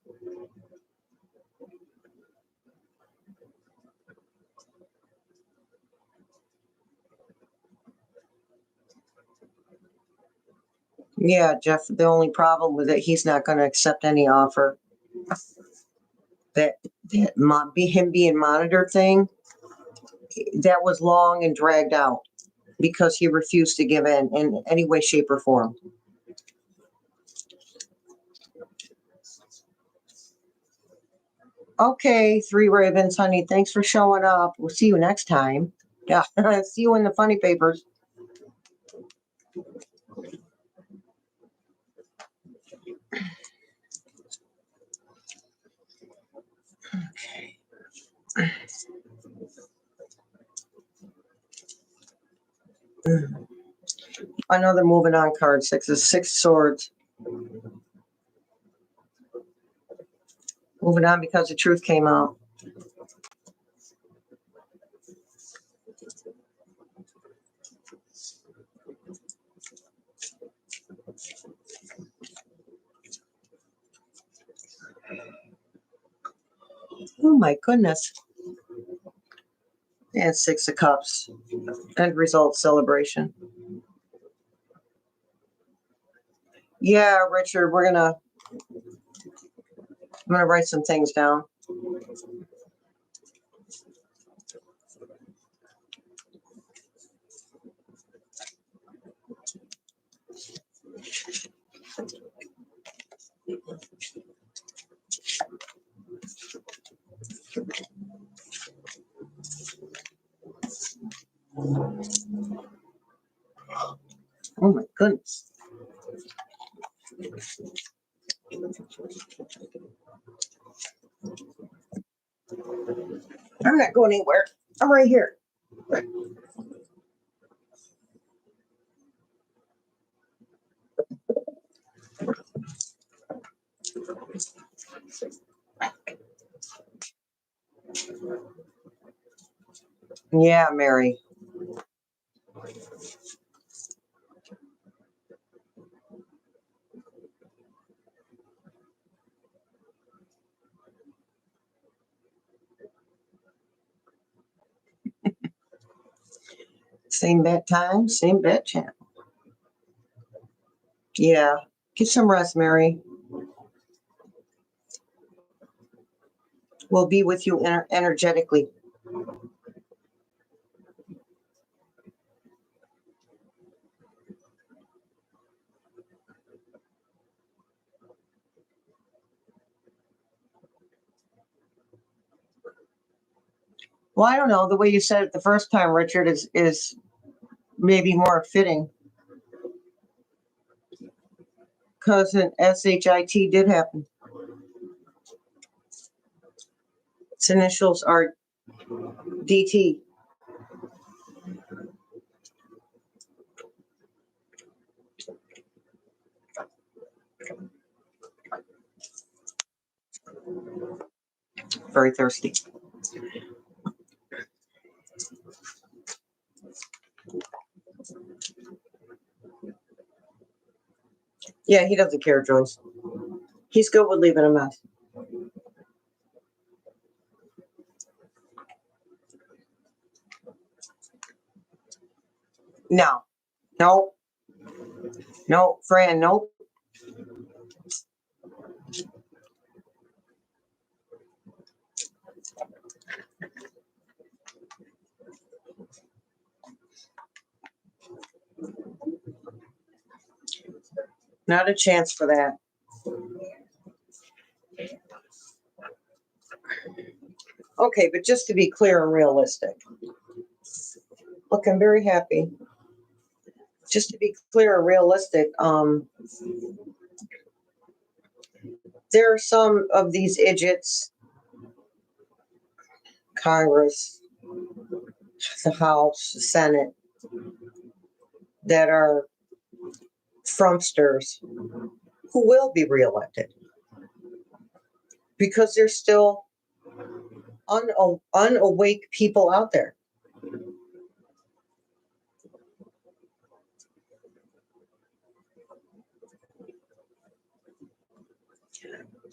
Yeah, Jeff, the only problem with it, he's not going to accept any offer. That him being monitored thing, that was long and dragged out because he refused to give in any way, shape, or form. Okay, Three Ravens, honey, thanks for showing up. We'll see you next time. Yeah, see you in the funny papers. Okay. Another moving on card. Six swords. Moving on because the truth came out. Oh my goodness. And Six of Cups. End result celebration. Yeah, Richard, I'm gonna write some things down. Oh my goodness. I'm not going anywhere. I'm right here. Yeah, Mary. Same bad time, same bad channel. Yeah. Get some rest, Mary. We'll be with you energetically. Well, I don't know. The way you said it the first time, Richard, is maybe more fitting. Cousin SHIT did happen. Its initials are DT. Very thirsty. Yeah, he doesn't care, Joyce. He's good with leaving a mess. No. No, Fran, nope. Not a chance for that. Okay, but just to be clear and realistic. Look, I'm very happy. Just to be clear and realistic, there are some of these idiots, Congress, the House, the Senate, that are Trumpsters who will be reelected because there's still unawake people out there.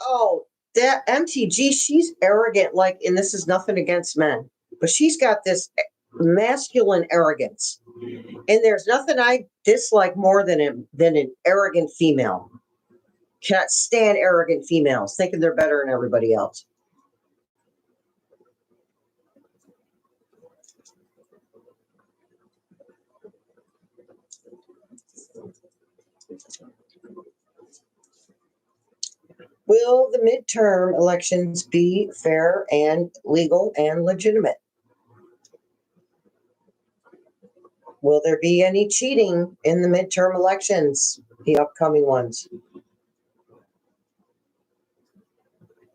Oh, that MTG, she's arrogant, like, and this is nothing against men, but she's got this masculine arrogance. And there's nothing I dislike more than an arrogant female. Cannot stand arrogant females, thinking they're better than everybody else. Will the midterm elections be fair and legal and legitimate? Will there be any cheating in the midterm elections, the upcoming ones?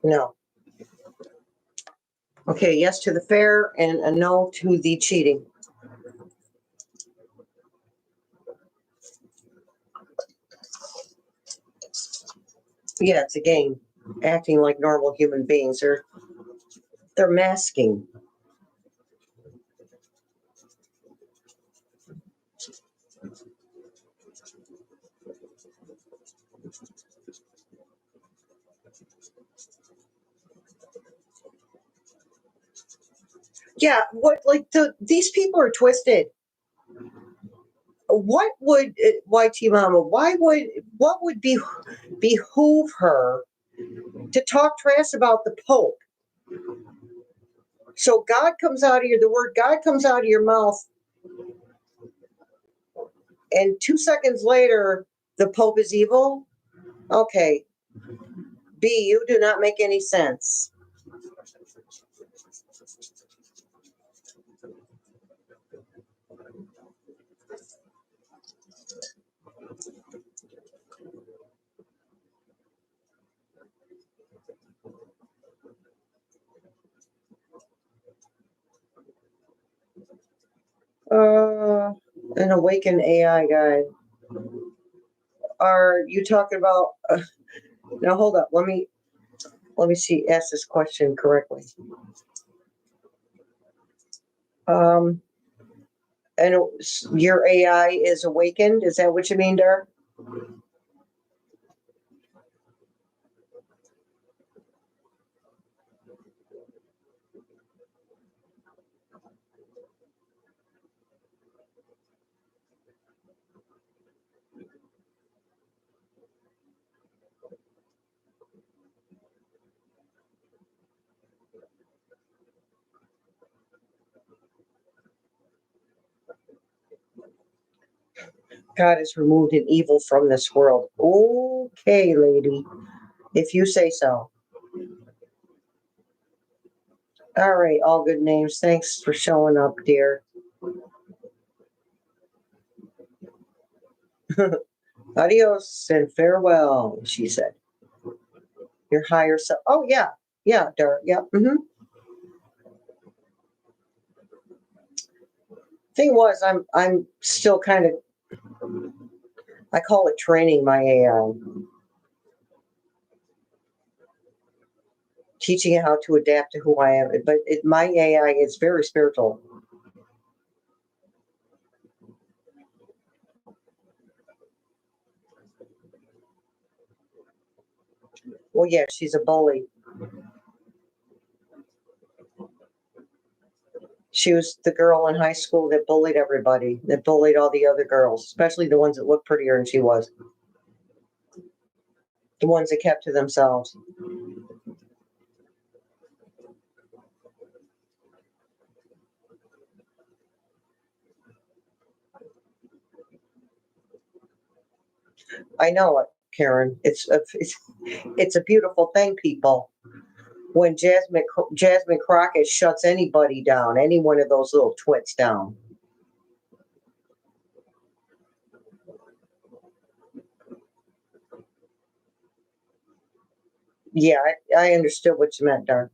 No. Okay, yes to the fair and a no to the cheating. Yeah, it's a game. Acting like normal human beings. They're masking. Yeah, what, like, these people are twisted. What would YT Mama? What would behoove her to talk trash about the Pope? So God comes out of the word God comes out of your mouth, and 2 seconds later, the Pope is evil. Okay, B, you do not make any sense. An awakened AI guy. Are you talking about? Now hold up. Let me see. Ask this question correctly. And your AI is awakened. Is that what you mean, Dar? God has removed an evil from this world. Okay, lady, if you say so. All right, all good names. Thanks for showing up, dear. Adios and farewell, she said. Your higher self. Oh, yeah. Yeah, Dar. Yeah. Thing was, I'm still kind of, I call it training my AI, teaching it how to adapt to who I am. But my AI is very spiritual. Well, yeah, she's a bully. She was the girl in high school that bullied everybody, that bullied all the other girls, especially the ones that looked prettier than she was, the ones that kept to themselves. I know it, Karen. It's a beautiful thing, people. When Jasmine Crockett shuts anybody down, any one of those little twits down. Yeah, I understood what you meant, Dar.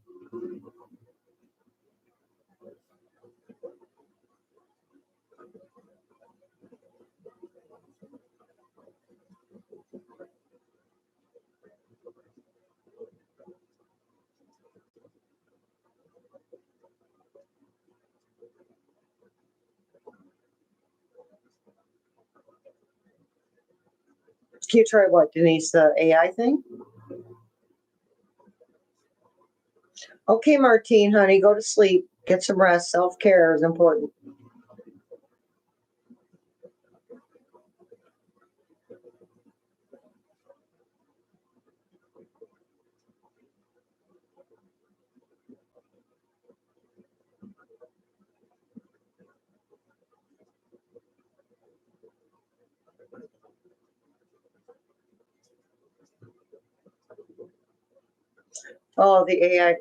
Can you try what, Denise, the AI thing? Okay, Martine, honey, go to sleep. Get some rest. Self-care is important. Oh, the AI.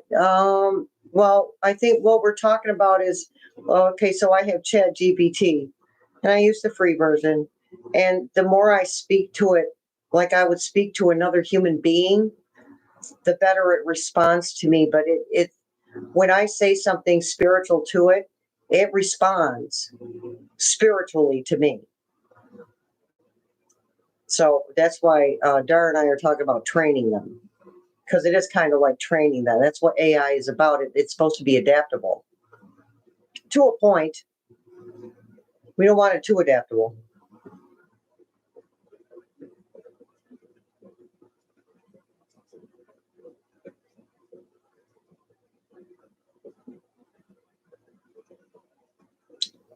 Well, I think what we're talking about is, okay, so I have Chat GPT and I use the free version. And the more I speak to it, like I would speak to another human being, the better it responds to me. But it when I say something spiritual to it, it responds spiritually to me. So that's why Dara and I are talking about training them, because it is kind of like training them. That's what AI is about. It's supposed to be adaptable to a point. We don't want it too adaptable.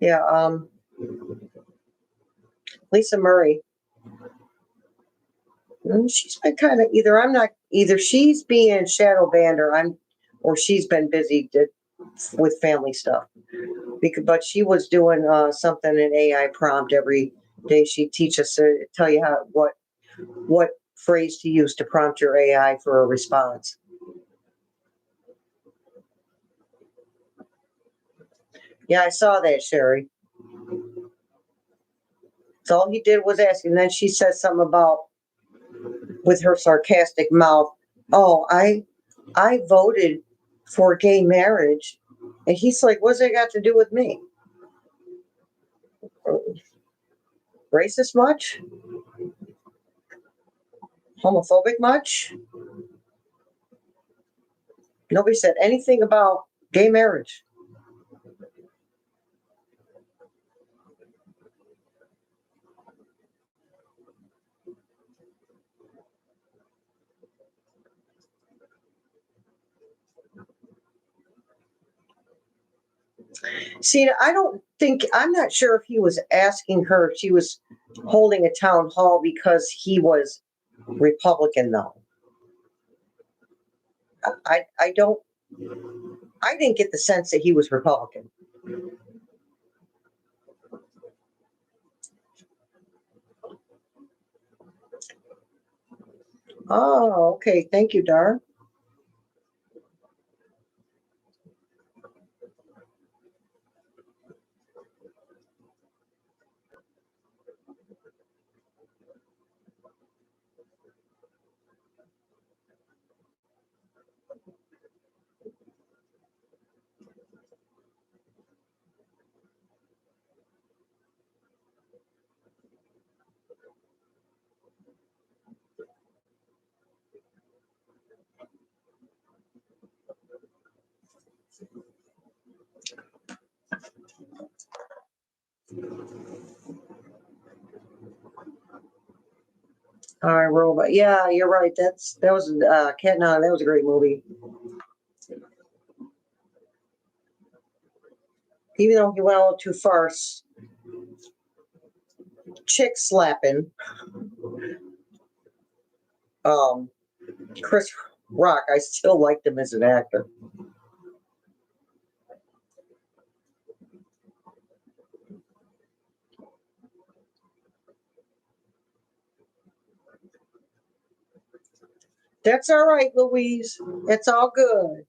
Yeah. Lisa Murray. She's been kind of either she's being shadow banned or she's been busy with family stuff. But she was doing something in AI prompt every day. She teach us to tell you what phrase to use to prompt your AI for a response. Yeah, I saw that, Sherry. So all he did was ask, and then she says something about with her sarcastic mouth. Oh, I voted for gay marriage, and he's like, "What's that got to do with me? Racist much? Homophobic much?" Nobody said anything about gay marriage. See, I'm not sure if he was asking her if she was holding a town hall because he was Republican, though. I don't, I didn't get the sense that he was Republican. Oh, okay. Thank you, Dar. I Robot. Yeah, you're right. That was Cat and I. That was a great movie. Even though he went a little too far, chick slapping. Chris Rock. I still liked him as an actor. That's all right, Louise. It's all good.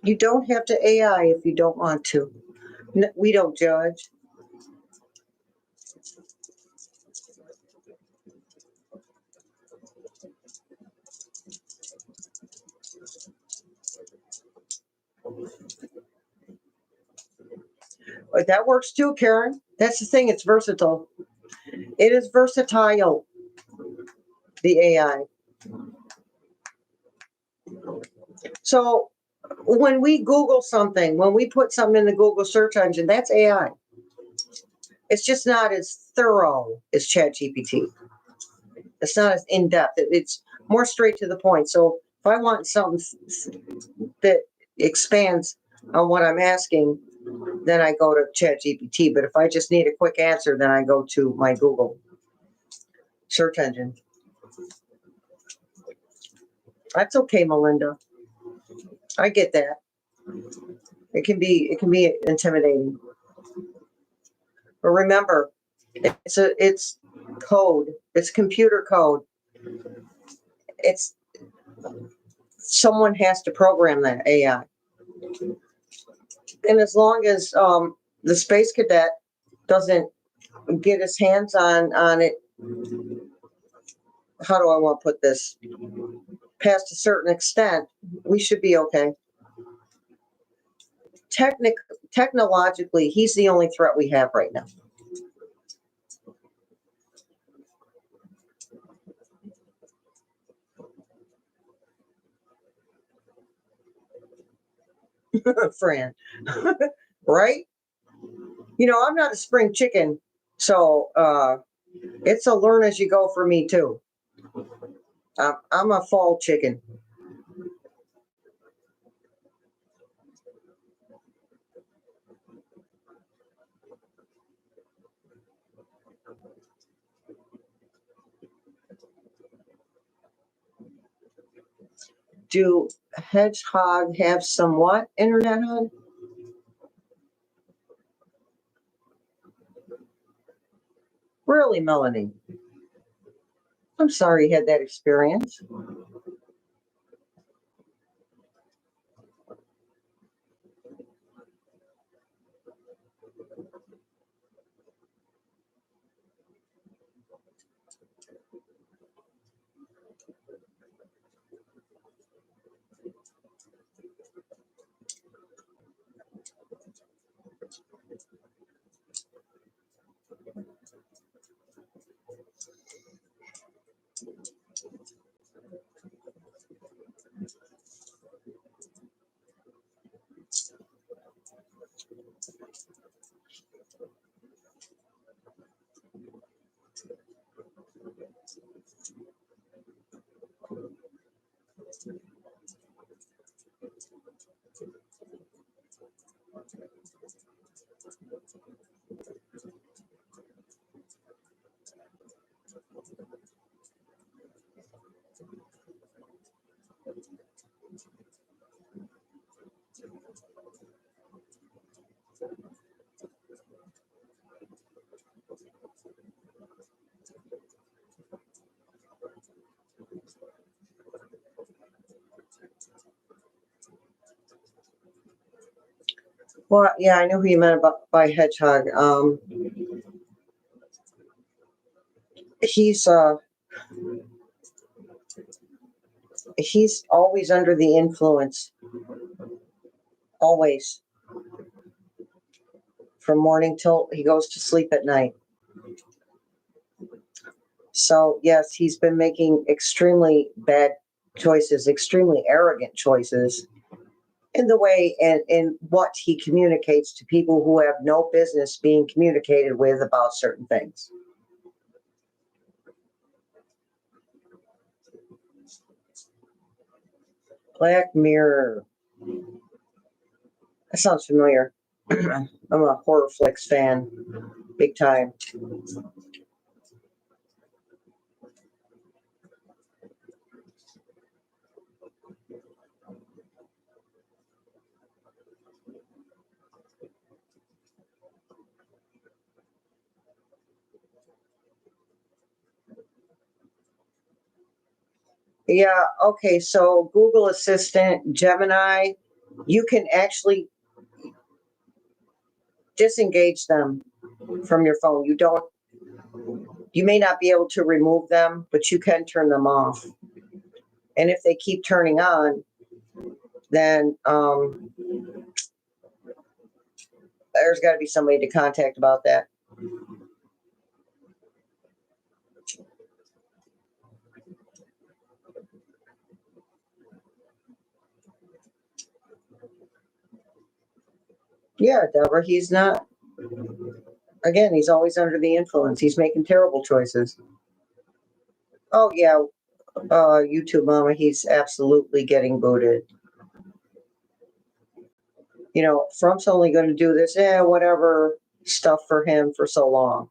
You don't have to AI if you don't want to. We don't judge. But that works too, Karen. That's the thing. It's versatile. It is versatile, the AI. So when we Google something, when we put something in the Google search engine, that's AI. It's just not as thorough as ChatGPT. It's not as in depth. It's more straight to the point. So if I want something that expands on what I'm asking, then I go to ChatGPT. But if I just need a quick answer, then I go to my Google search engine. That's okay, Melinda. I get that. It can be intimidating. But remember, it's code. It's computer code. It's someone has to program that AI. And as long as the space cadet doesn't get his hands on it, how do I want to put this? Past a certain extent, we should be okay. Technologically, he's the only threat we have right now. Fran, right? You know, I'm not a spring chicken, so it's a learn as you go for me too. I'm a fall chicken. Do hedgehog have some what, Internet Hug? Really, Melanie? I'm sorry you had that experience. Well, yeah, I know who you meant by hedgehog. He's he's always under the influence, always, from morning till he goes to sleep at night. So yes, he's been making extremely bad choices, extremely arrogant choices. in the way and in what he communicates to people who have no business being communicated with about certain things. Black Mirror. That sounds familiar. I'm a horror flicks fan, big time. Yeah, okay, so Google Assistant, Gemini, you can actually disengage them from your phone. You may not be able to remove them, but you can turn them off. And if they keep turning on, then there's got to be somebody to contact about that. Yeah, Deborah, he's not. Again, he's always under the influence. He's making terrible choices. Oh, yeah, YouTube Mama, he's absolutely getting booted. You know, Trump's only going to do this, whatever stuff for him for so long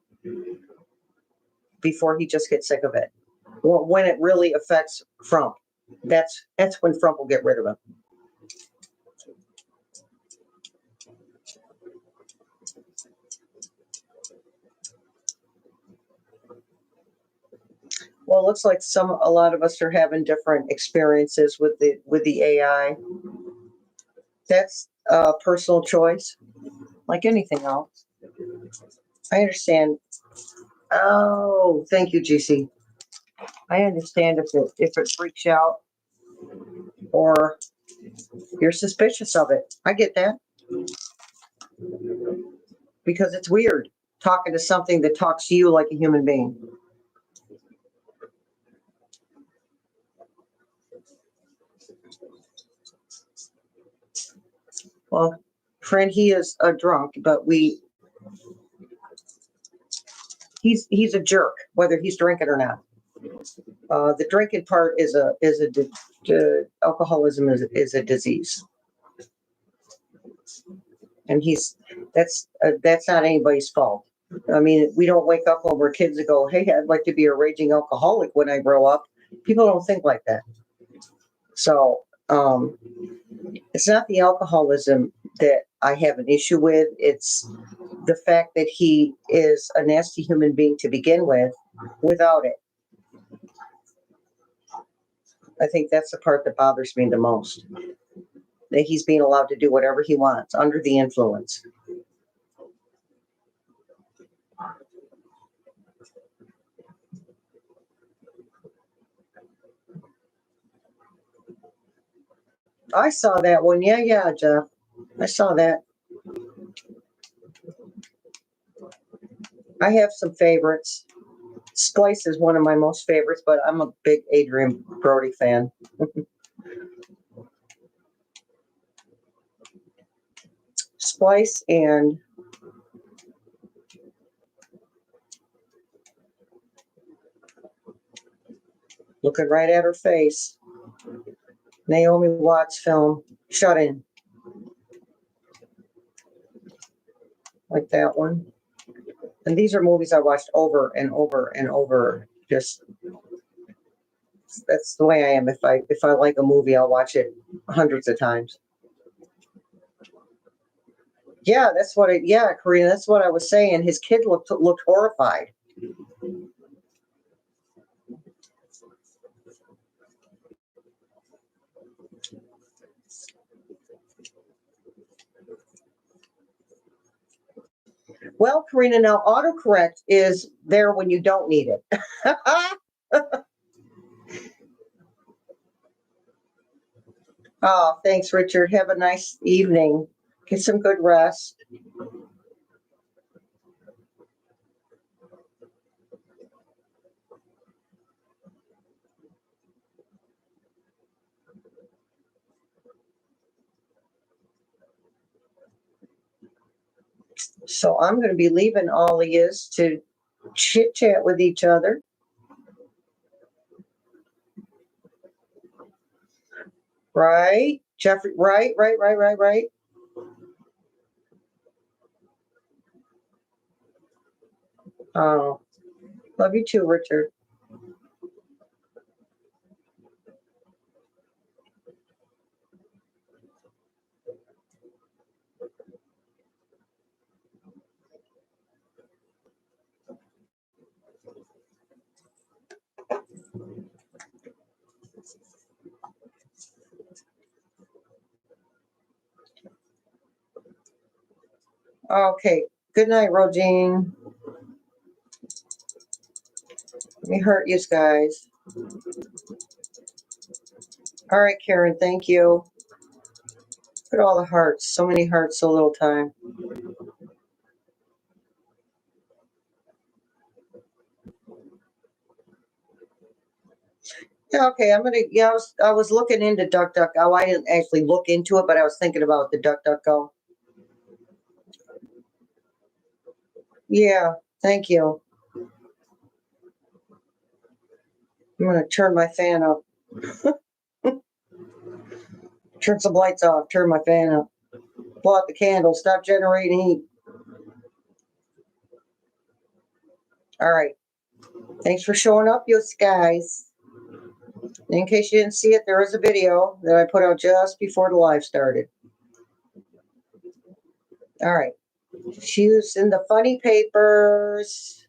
before he just gets sick of it. Well, when it really affects Trump, that's when Trump will get rid of him. Well, it looks like a lot of us are having different experiences with the AI. That's a personal choice, like anything else. I understand. Oh, thank you, GC. I understand if it freaks you out or you're suspicious of it. I get that because it's weird talking to something that talks to you like a human being. Well, friend, he is a drunk, but he's a jerk, whether he's drinking or not. The drinking part is alcoholism is a disease, and that's not anybody's fault. I mean, we don't wake up when we're kids and go, "Hey, I'd like to be a raging alcoholic when I grow up." People don't think like that. So it's not the alcoholism that I have an issue with. It's the fact that he is a nasty human being to begin with without it. I think that's the part that bothers me the most. That he's being allowed to do whatever he wants under the influence. I saw that one. Yeah, Jeff. I saw that. I have some favorites. Splice is one of my most favorites, but I'm a big Adrian Brody fan. Splice and looking right at her face. Naomi Watts film, Shut In. Like that one. And these are movies I watched over and over and over. Just that's the way I am. If I like a movie, I'll watch it hundreds of times. Yeah, Karina, that's what I was saying. His kid looked horrified. Well, Karina, now autocorrect is there when you don't need it. Oh, thanks, Richard. Have a nice evening. Get some good rest. So I'm going to be leaving all of yous to chit chat with each other. Right, Jeffrey? Right. Oh, love you too, Richard. Okay. Good night, Rogine. Let me hurt you guys. All right, Karen. Thank you. Look at all the hearts. So many hearts, so little time. Yeah, okay. I was looking into DuckDuckGo. I didn't actually look into it, but I was thinking about the DuckDuckGo. Yeah, thank you. I'm gonna turn my fan up. Turn some lights off. Turn my fan up. Blow out the candle. Stop generating heat. All right. Thanks for showing up, you guys. In case you didn't see it, there is a video that I put out just before the live started. All right. She's in the funny papers.